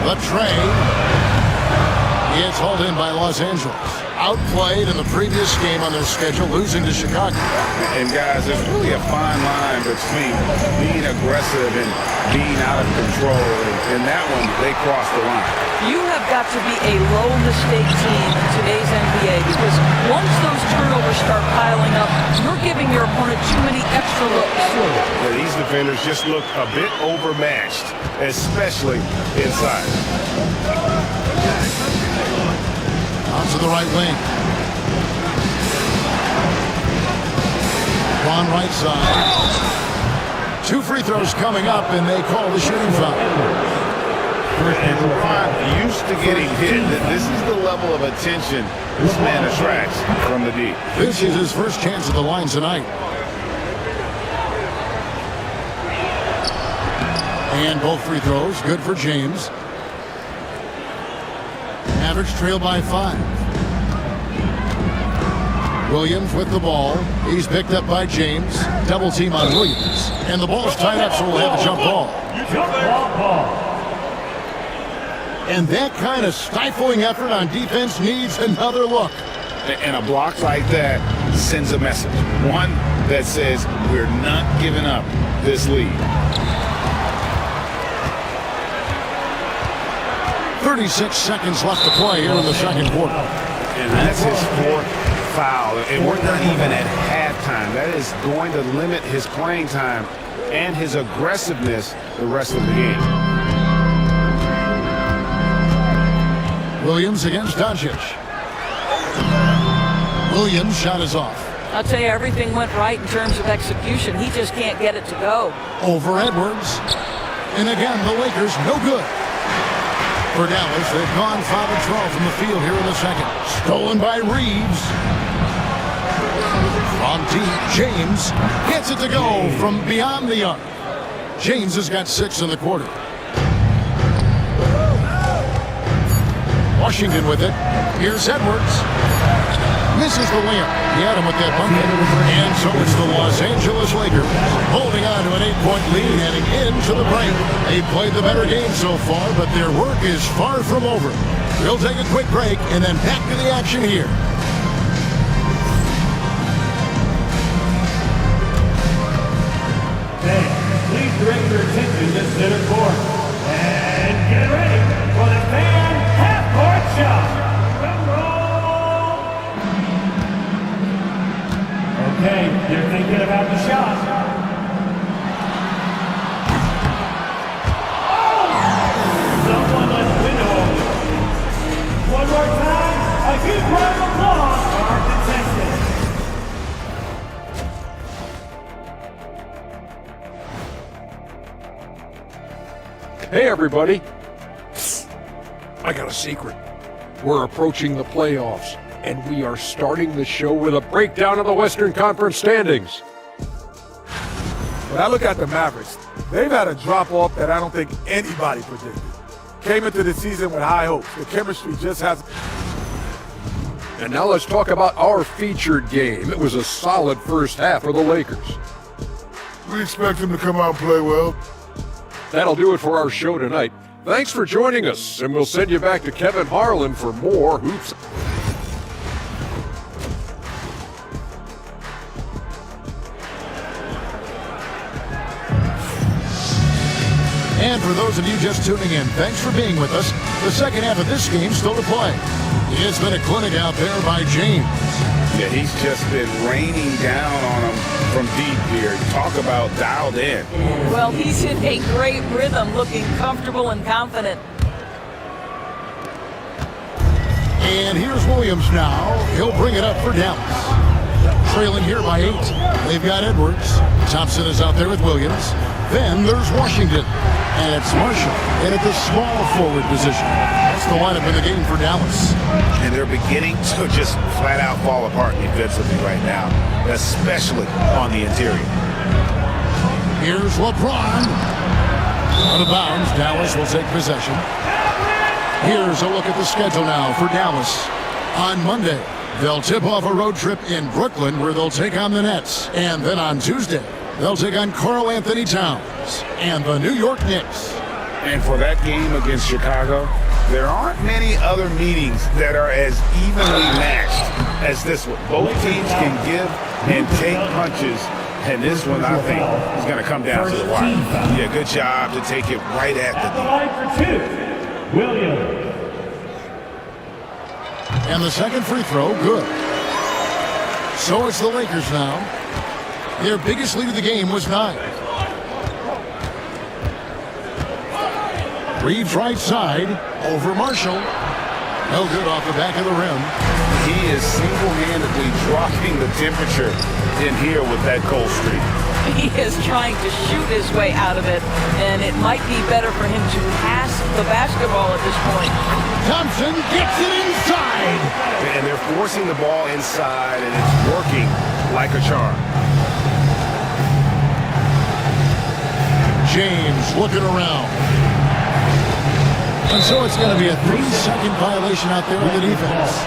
[SPEAKER 10] The tray. It's hauled in by Los Angeles. Outplayed in the previous game on their schedule, losing to Chicago.
[SPEAKER 13] And guys, there's really a fine line between being aggressive and being out of control. And that one, they crossed the line.
[SPEAKER 12] You have got to be a low mistake team in today's NBA because once those turnovers start piling up, you're giving your opponent too many extra looks.
[SPEAKER 2] Yeah, these defenders just look a bit overmatched, especially inside.
[SPEAKER 10] On to the right wing. On right side. 2 free throws coming up, and they call the shooting foul.
[SPEAKER 13] And LeBron used to getting hit. This is the level of attention this man attracts from the deep.
[SPEAKER 10] This is his first chance at the line tonight. And both free throws, good for James. Mavericks trail by 5. Williams with the ball. He's picked up by James. Double team on Williams. And the ball's tied up, so we'll have a jump ball. And that kind of stifling effort on defense needs another look.
[SPEAKER 13] And a block like that sends a message. One that says we're not giving up this lead.
[SPEAKER 10] 36 seconds left to play here in the second quarter.
[SPEAKER 14] And that's his fourth foul. And we're not even at halftime. That is going to limit his playing time and his aggressiveness the rest of the game.
[SPEAKER 10] Williams against Doncic. Williams' shot is off.
[SPEAKER 12] I'll tell you, everything went right in terms of execution. He just can't get it to go.
[SPEAKER 10] Over Edwards. And again, the Lakers no good. For Dallas, they've gone 5 of 12 from the field here in the second. Stolen by Reeves. From deep, James gets it to go from beyond the arc. James has got 6 in the quarter. Washington with it. Here's Edwards. Misses the layup. He had him with that bucket. And so it's the Los Angeles Lakers holding on to an 8-point lead heading into the break. They've played the better game so far, but their work is far from over. We'll take a quick break and then back to the action here.
[SPEAKER 1] Okay, please direct your attention to center court. And get ready for the fan half-court shot. Okay, you're thinking about the shot. Oh! Someone left the window open. One more time, a huge round of applause for our contestants.
[SPEAKER 7] Hey, everybody. I got a secret. We're approaching the playoffs, and we are starting the show with a breakdown of the Western Conference standings.
[SPEAKER 9] When I look at the Mavericks, they've had a drop-off that I don't think anybody predicted. Came into the season with high hopes. The chemistry just hasn't.
[SPEAKER 7] And now let's talk about our featured game. It was a solid first half for the Lakers.
[SPEAKER 8] We expect them to come out and play well.
[SPEAKER 7] That'll do it for our show tonight. Thanks for joining us, and we'll send you back to Kevin Harlan for more Hoops.
[SPEAKER 10] And for those of you just tuning in, thanks for being with us. The second half of this game still to play. It's been a clinic out there by James.
[SPEAKER 13] Yeah, he's just been raining down on him from deep here. Talk about dialed in.
[SPEAKER 12] Well, he's in a great rhythm, looking comfortable and confident.
[SPEAKER 10] And here's Williams now. He'll bring it up for Dallas. Trailing here by 8. They've got Edwards. Thompson is out there with Williams. Then there's Washington. And it's Marshall in at the small forward position. That's the lineup in the game for Dallas.
[SPEAKER 13] And they're beginning to just flat out fall apart defensively right now, especially on the interior.
[SPEAKER 10] Here's LeBron. Out of bounds, Dallas will take possession. Here's a look at the schedule now for Dallas. On Monday, they'll tip off a road trip in Brooklyn where they'll take on the Nets. And then on Tuesday, they'll take on Karl Anthony Towns and the New York Knicks.
[SPEAKER 13] And for that game against Chicago, there aren't many other meetings that are as evenly matched as this one. Both teams can give and take punches, and this one, I think, is going to come down to the wire. Yeah, good job to take it right at the
[SPEAKER 1] line for 2, Williams.
[SPEAKER 10] And the second free throw, good. So it's the Lakers now. Their biggest lead of the game was 9. Reeves right side over Marshall. No good off the back of the rim.
[SPEAKER 13] He is single-handedly dropping the temperature in here with that cold streak.
[SPEAKER 12] He is trying to shoot his way out of it, and it might be better for him to pass the basketball at this point.
[SPEAKER 10] Thompson gets it inside.
[SPEAKER 14] And they're forcing the ball inside, and it's working like a charm.
[SPEAKER 10] James looking around. And so it's going to be a 3-second violation out there on the defense.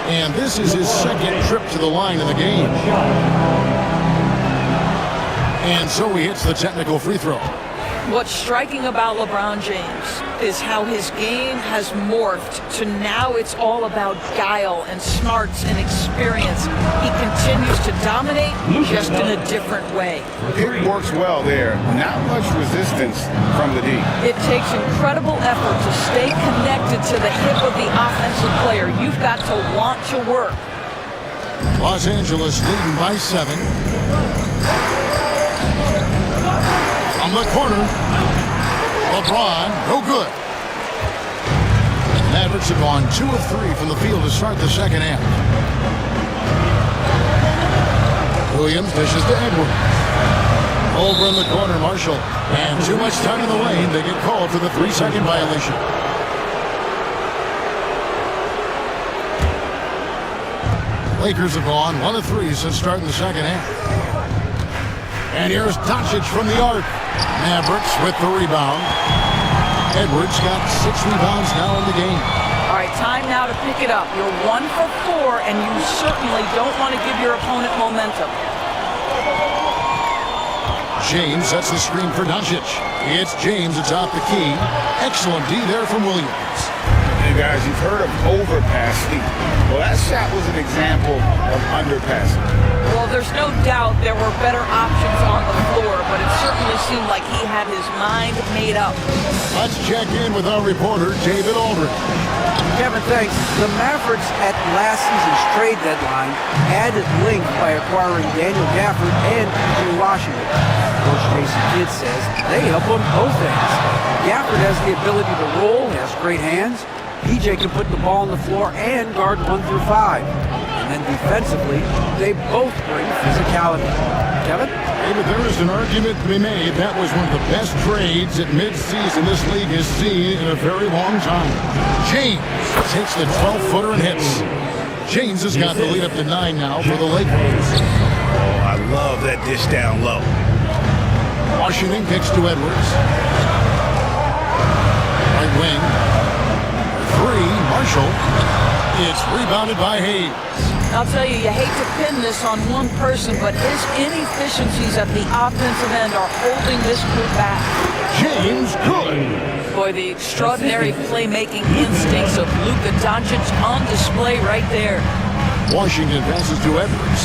[SPEAKER 10] And this is his second trip to the line in the game. And so he hits the technical free throw.
[SPEAKER 12] What's striking about LeBron James is how his game has morphed to now it's all about guile and smarts and experience. He continues to dominate, just in a different way.
[SPEAKER 13] It works well there. Not much resistance from the D.
[SPEAKER 12] It takes incredible effort to stay connected to the hip of the offensive player. You've got to want to work.
[SPEAKER 10] Los Angeles leading by 7. On the corner, LeBron, no good. Mavericks have gone 2 of 3 from the field to start the second half. Williams dishes to Edwards. Over in the corner, Marshall. And too much time in the lane. They get called for the 3-second violation. Lakers have gone 1 of 3 since starting the second half. And here's Doncic from the arc. Mavericks with the rebound. Edwards got 6 rebounds now in the game.
[SPEAKER 12] All right, time now to pick it up. You're 1 for 4, and you certainly don't want to give your opponent momentum.
[SPEAKER 10] James sets the screen for Doncic. It's James, it's out the key. Excellent D there from Williams.
[SPEAKER 13] Hey guys, you've heard of overpassing. Well, that shot was an example of underpassing.
[SPEAKER 12] Well, there's no doubt there were better options on the floor, but it certainly seemed like he had his mind made up.
[SPEAKER 10] Let's check in with our reporter, David Aldridge.
[SPEAKER 11] Kevin, thanks. The Mavericks at last season's trade deadline added length by acquiring Daniel Gafford and Jay Washington. Coach Jason Kidd says they help on both ends. Gafford has the ability to roll, has great hands. PJ can put the ball on the floor and guard 1 through 5. And then defensively, they both bring physicality. Kevin?
[SPEAKER 10] David, there is an argument to be made. That was one of the best trades at midseason this league has seen in a very long time. James takes the 12-footer and hits. James has got the lead up to 9 now for the Lakers.
[SPEAKER 14] Oh, I love that dish down low.
[SPEAKER 10] Washington kicks to Edwards. Right wing. 3, Marshall. It's rebounded by Hayes.
[SPEAKER 12] I'll tell you, you hate to pin this on one person, but his inefficiencies at the offensive end are holding this group back.
[SPEAKER 10] James good.
[SPEAKER 12] Boy, the extraordinary playmaking instincts of Luka Doncic on display right there.
[SPEAKER 10] Washington passes to Edwards.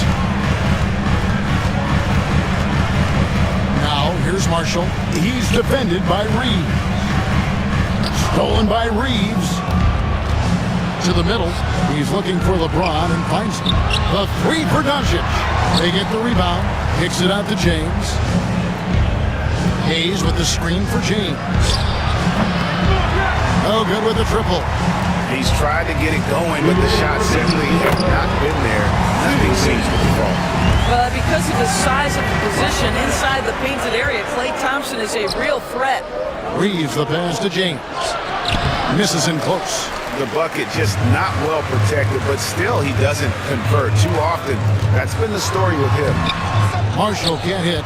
[SPEAKER 10] Now, here's Marshall. He's defended by Reeves. Stolen by Reeves. To the middle. He's looking for LeBron and finds him. The 3 for Doncic. They get the rebound. Kicks it out to James. Hayes with the screen for James. Oh, good with the triple.
[SPEAKER 14] He's tried to get it going, but the shot simply has not been there. Nothing seems to be wrong.
[SPEAKER 12] Well, because of the size of the position inside the painted area, Klay Thompson is a real threat.
[SPEAKER 10] Reeves the pass to James. Misses him close.
[SPEAKER 14] The bucket just not well protected, but still he doesn't convert too often. That's been the story with him.
[SPEAKER 10] Marshall can't hit.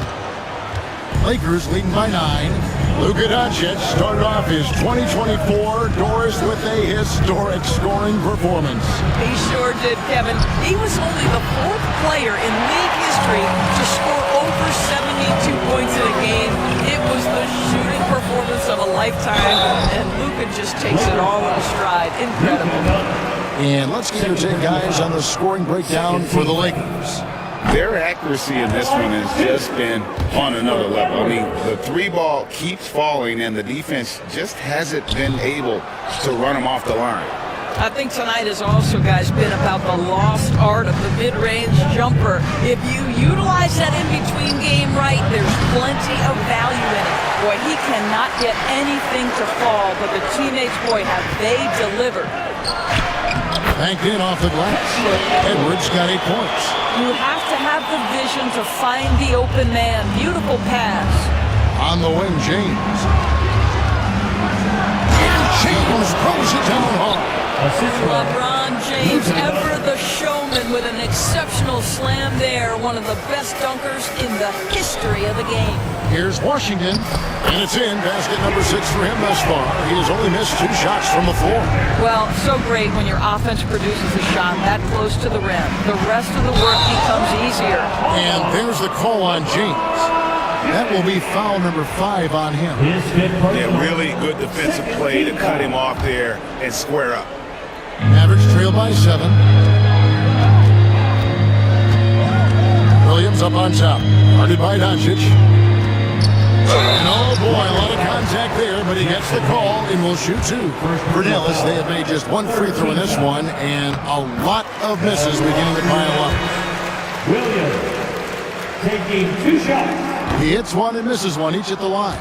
[SPEAKER 10] Lakers leading by 9. Luka Doncic started off his 2024 doors with a historic scoring performance.
[SPEAKER 12] He sure did, Kevin. He was only the 4th player in league history to score over 72 points in a game. It was the shooting performance of a lifetime, and Luka just takes it all in stride. Incredible.
[SPEAKER 10] And let's get your take, guys, on the scoring breakdown for the Lakers.
[SPEAKER 13] Their accuracy in this one has just been on another level. I mean, the 3 ball keeps falling, and the defense just hasn't been able to run them off the line.
[SPEAKER 12] I think tonight has also, guys, been about the lost art of the mid-range jumper. If you utilize that in-between game right, there's plenty of value in it. Boy, he cannot get anything to fall, but the teammates, boy, have they delivered.
[SPEAKER 10] Banked in off the glass. Edwards got 8 points.
[SPEAKER 12] You have to have the vision to find the open man. Beautiful pass.
[SPEAKER 10] On the wing, James. And James throws it down hard.
[SPEAKER 12] LeBron LeBron James, ever the showman, with an exceptional slam there. One of the best dunkers in the history of the game.
[SPEAKER 10] Here's Washington, and it's in. Basket number 6 for him thus far. He has only missed 2 shots from the floor.
[SPEAKER 12] Well, so great when your offense produces a shot that close to the rim. The rest of the work becomes easier.
[SPEAKER 10] And there's the call on James. That will be foul number 5 on him.
[SPEAKER 13] Yeah, really good defensive play to cut him off there and square up.
[SPEAKER 10] Mavericks trail by 7. Williams up on top. Guarded by Doncic. And oh boy, a lot of contact there, but he gets the call and will shoot 2. For Dallas, they have made just 1 free throw in this one, and a lot of misses beginning to pile up.
[SPEAKER 1] Williams taking 2 shots.
[SPEAKER 10] He hits 1 and misses 1, each at the line.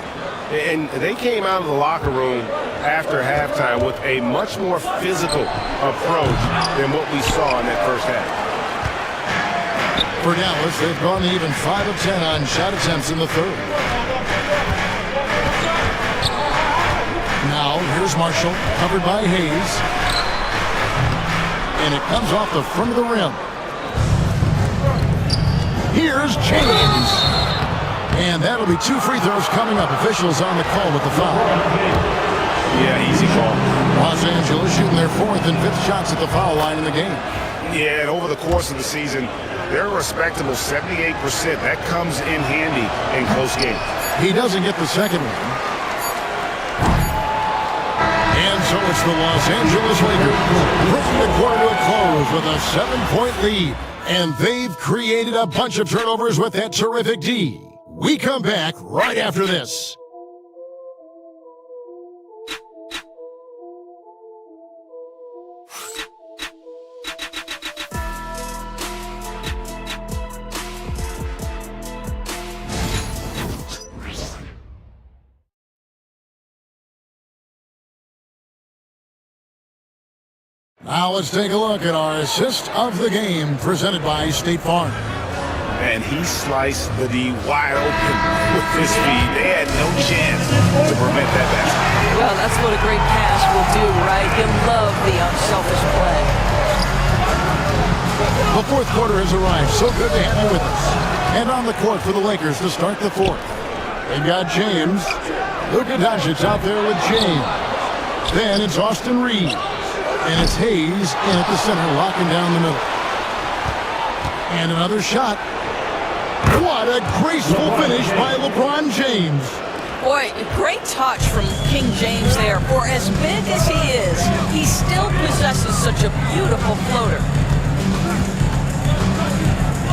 [SPEAKER 14] And they came out of the locker room after halftime with a much more physical approach than what we saw in that first half.
[SPEAKER 10] For Dallas, they've gone even 5 of 10 on shot attempts in the third. Now, here's Marshall, covered by Hayes. And it comes off the front of the rim. Here's James. And that'll be 2 free throws coming up. Officials on the call with the foul.
[SPEAKER 14] Yeah, easy call.
[SPEAKER 10] Los Angeles shooting their 4th and 5th shots at the foul line in the game.
[SPEAKER 14] Yeah, and over the course of the season, they're a respectable 78%. That comes in handy in close games.
[SPEAKER 10] He doesn't get the second one. And so it's the Los Angeles Lakers bringing the quarter to a close with a 7-point lead. And they've created a bunch of turnovers with that terrific D. We come back right after this. Now let's take a look at our assist of the game presented by State Farm.
[SPEAKER 14] And he sliced the D wide open with his feet. They had no chance to prevent that basket.
[SPEAKER 12] Well, that's what a great pass will do, right? You love the unselfish play.
[SPEAKER 10] The 4th quarter has arrived. So good to have you with us. And on the court for the Lakers to start the 4th. They've got James. Luka Doncic out there with James. Then it's Austin Reeves. And it's Hayes in at the center, locking down the middle. And another shot. What a graceful finish by LeBron James.
[SPEAKER 12] Boy, great touch from King James there. For as big as he is, he still possesses such a beautiful floater.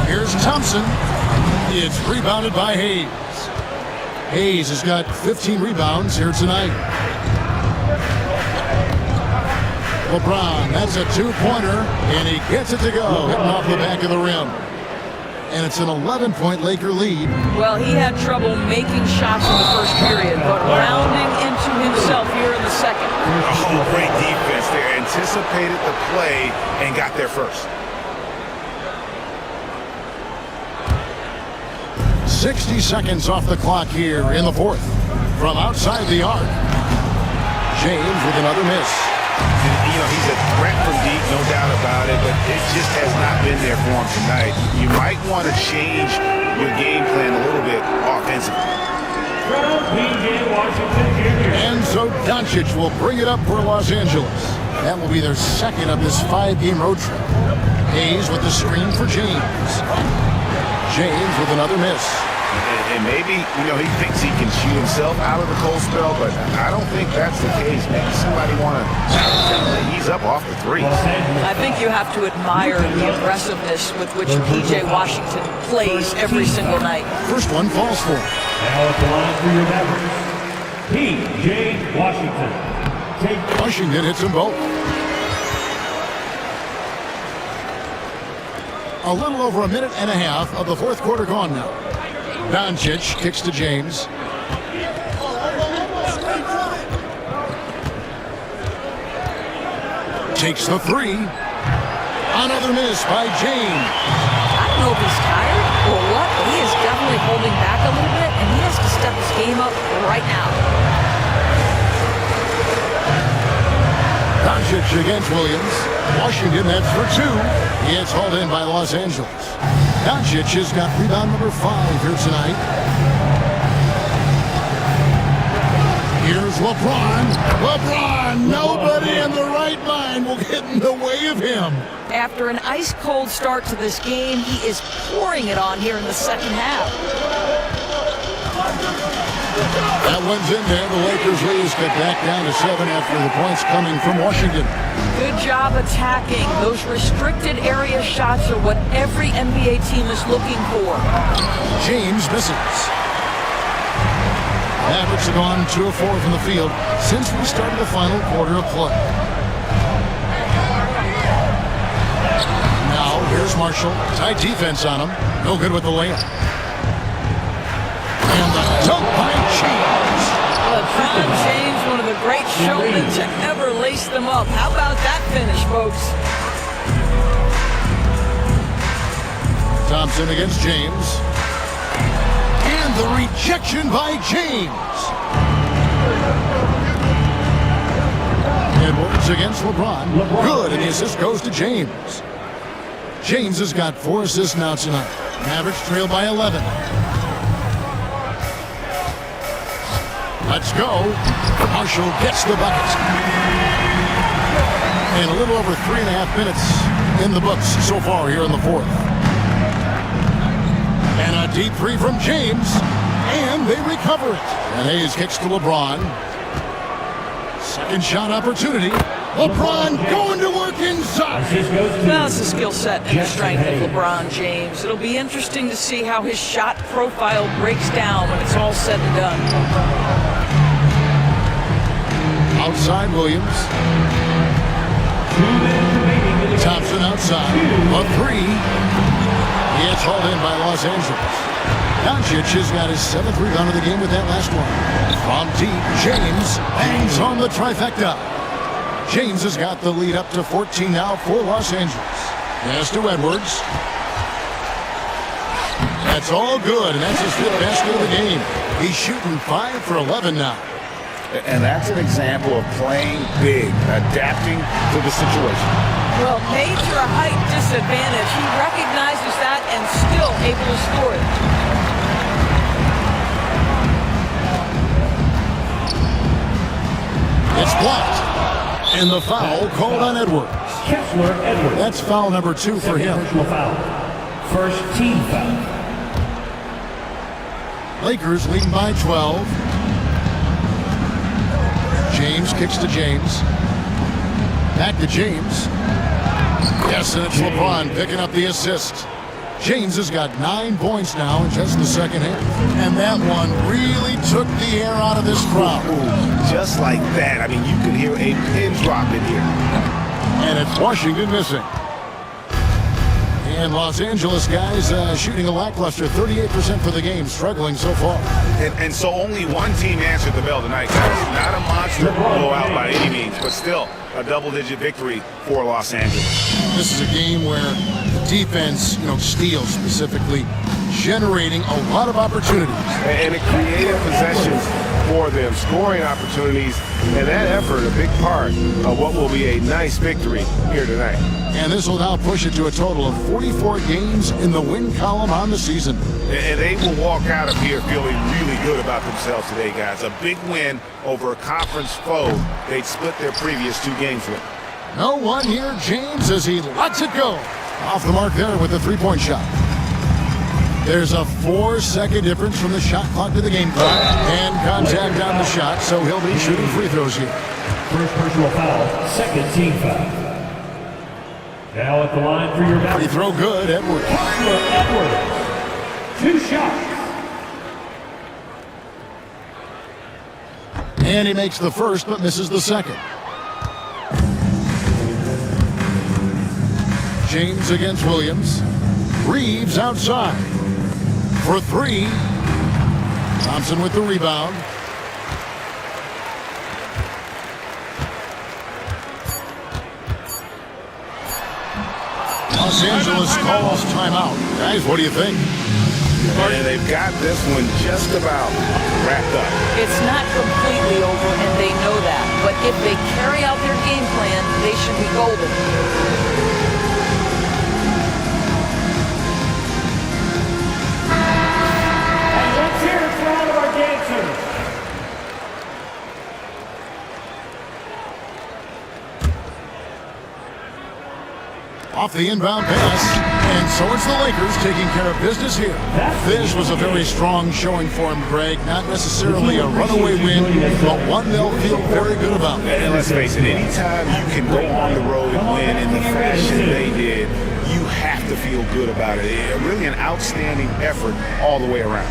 [SPEAKER 10] Here's Thompson. It's rebounded by Hayes. Hayes has got 15 rebounds here tonight. LeBron, that's a 2-pointer, and he gets it to go, hitting off the back of the rim. And it's an 11-point Laker lead.
[SPEAKER 12] Well, he had trouble making shots in the first period, but rounding into himself here in the second.
[SPEAKER 14] Oh, great defense there. Anticipated the play and got there first.
[SPEAKER 10] 60 seconds off the clock here in the 4th. From outside the arc, James with another miss.
[SPEAKER 14] You know, he's a threat from deep, no doubt about it, but it just has not been there for him tonight. You might want to change your game plan a little bit offensively.
[SPEAKER 10] And so Doncic will bring it up for Los Angeles. That will be their 2nd of this 5-game road trip. Hayes with the screen for James. James with another miss.
[SPEAKER 14] And maybe, you know, he thinks he can shoot himself out of the cold spell, but I don't think that's the case. Maybe somebody want to ease up off the 3.
[SPEAKER 12] I think you have to admire the aggressiveness with which P.J. Washington plays every single night.
[SPEAKER 10] First one falls for him.
[SPEAKER 1] Now at the line for your Mavericks, P.J. Washington.
[SPEAKER 10] Washington hits them both. A little over a minute and a half of the 4th quarter gone now. Doncic kicks to James. Takes the 3. Another miss by James.
[SPEAKER 12] I don't know if he's tired or what, but he is definitely holding back a little bit, and he has to step his game up right now.
[SPEAKER 10] Doncic against Williams. Washington, that's for 2. He gets hauled in by Los Angeles. Doncic has got rebound number 5 here tonight. Here's LeBron. LeBron, nobody in the right mind will get in the way of him.
[SPEAKER 12] After an ice-cold start to this game, he is pouring it on here in the second half.
[SPEAKER 10] That one's in there. The Lakers lead is cut back down to 7 after the points coming from Washington.
[SPEAKER 12] Good job attacking. Those restricted area shots are what every NBA team is looking for.
[SPEAKER 10] James misses. Mavericks have gone 2 of 4 from the field since we started the final quarter of play. Now, here's Marshall. Tight defense on him. No good with the layup. And the dunk by James.
[SPEAKER 12] LeBron James, one of the great showmen to ever lace them up. How about that finish, folks?
[SPEAKER 10] Thompson against James. And the rejection by James. Edwards against LeBron. Good, and the assist goes to James. James has got 4 assists now tonight. Mavericks trail by 11. Let's go. Marshall gets the bucket. And a little over 3.5 minutes in the books so far here in the 4th. And a deep 3 from James. And they recover it. And Hayes kicks to LeBron. Second shot opportunity. LeBron going to work inside.
[SPEAKER 12] That's the skill set and the strength of LeBron James. It'll be interesting to see how his shot profile breaks down when it's all said and done.
[SPEAKER 10] Outside Williams. Thompson outside. A 3. He gets hauled in by Los Angeles. Doncic has got his 7th rebound of the game with that last one. From deep, James bangs on the trifecta. James has got the lead up to 14 now for Los Angeles. Pass to Edwards. That's all good, and that's his 5th basket of the game. He's shooting 5 for 11 now.
[SPEAKER 14] And that's an example of playing big, adapting to the situation.
[SPEAKER 12] Well, major height disadvantage. He recognizes that and still able to score it.
[SPEAKER 10] It's blocked. And the foul called on Edwards.
[SPEAKER 1] Kessler Edwards.
[SPEAKER 10] That's foul number 2 for him.
[SPEAKER 1] Personal foul. First team foul.
[SPEAKER 10] Lakers leading by 12. James kicks to James. Back to James. Yes, and it's LeBron picking up the assist. James has got 9 points now in just the second half. And that one really took the air out of this crowd.
[SPEAKER 14] Just like that. I mean, you could hear a pin drop in here.
[SPEAKER 10] And it's Washington missing. And Los Angeles guys shooting a lackluster 38% for the game, struggling so far.
[SPEAKER 14] And so only one team answered the bell tonight, guys. Not a monster blowout by any means, but still a double-digit victory for Los Angeles.
[SPEAKER 10] This is a game where the defense, steals specifically, generating a lot of opportunities.
[SPEAKER 14] And it created possessions for them, scoring opportunities, and that effort a big part of what will be a nice victory here tonight.
[SPEAKER 10] And this will now push it to a total of 44 games in the win column on the season.
[SPEAKER 14] And they will walk out of here feeling really good about themselves today, guys. A big win over a conference foe they'd split their previous 2 games with.
[SPEAKER 10] No one here, James, as he lets it go. Off the mark there with the 3-point shot. There's a 4-second difference from the shot clock to the game clock. And contact on the shot, so he'll be shooting free throws here.
[SPEAKER 1] First personal foul, second team foul. Now at the line for your
[SPEAKER 10] free throw good, Edwards.
[SPEAKER 1] Kessler Edwards. 2 shots.
[SPEAKER 10] And he makes the first, but misses the second. James against Williams. Reeves outside for 3. Thompson with the rebound. Los Angeles calls timeout. Guys, what do you think?
[SPEAKER 14] And they've got this one just about wrapped up.
[SPEAKER 12] It's not completely over, and they know that. but if they carry out their game plan, they should be golden.
[SPEAKER 1] Let's hear it for all of our dancers.
[SPEAKER 10] Off the inbound pass, and so it's the Lakers taking care of business here. This was a very strong showing for him, Greg. Not necessarily a runaway win, but one they'll feel very good about.
[SPEAKER 14] And let's face it, anytime you can go on the road and win in the fashion they did, you have to feel good about it. Really an outstanding effort all the way around.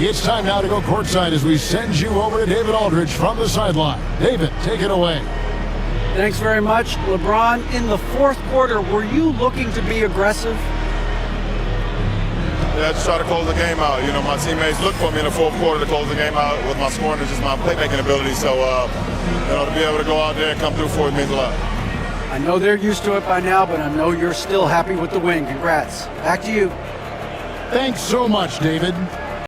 [SPEAKER 10] It's time now to go courtside as we send you over to David Aldridge from the sideline. David, take it away.
[SPEAKER 11] Thanks very much. LeBron, in the fourth quarter, were you looking to be aggressive?
[SPEAKER 15] Yeah, just try to close the game out. You know, my teammates looked for me in the fourth quarter to close the game out with my scoring and just my playmaking ability. So, you know, to be able to go out there and come through for it means a lot.
[SPEAKER 11] I know they're used to it by now, but I know you're still happy with the win. Congrats. Back to you.
[SPEAKER 10] Thanks so much, David.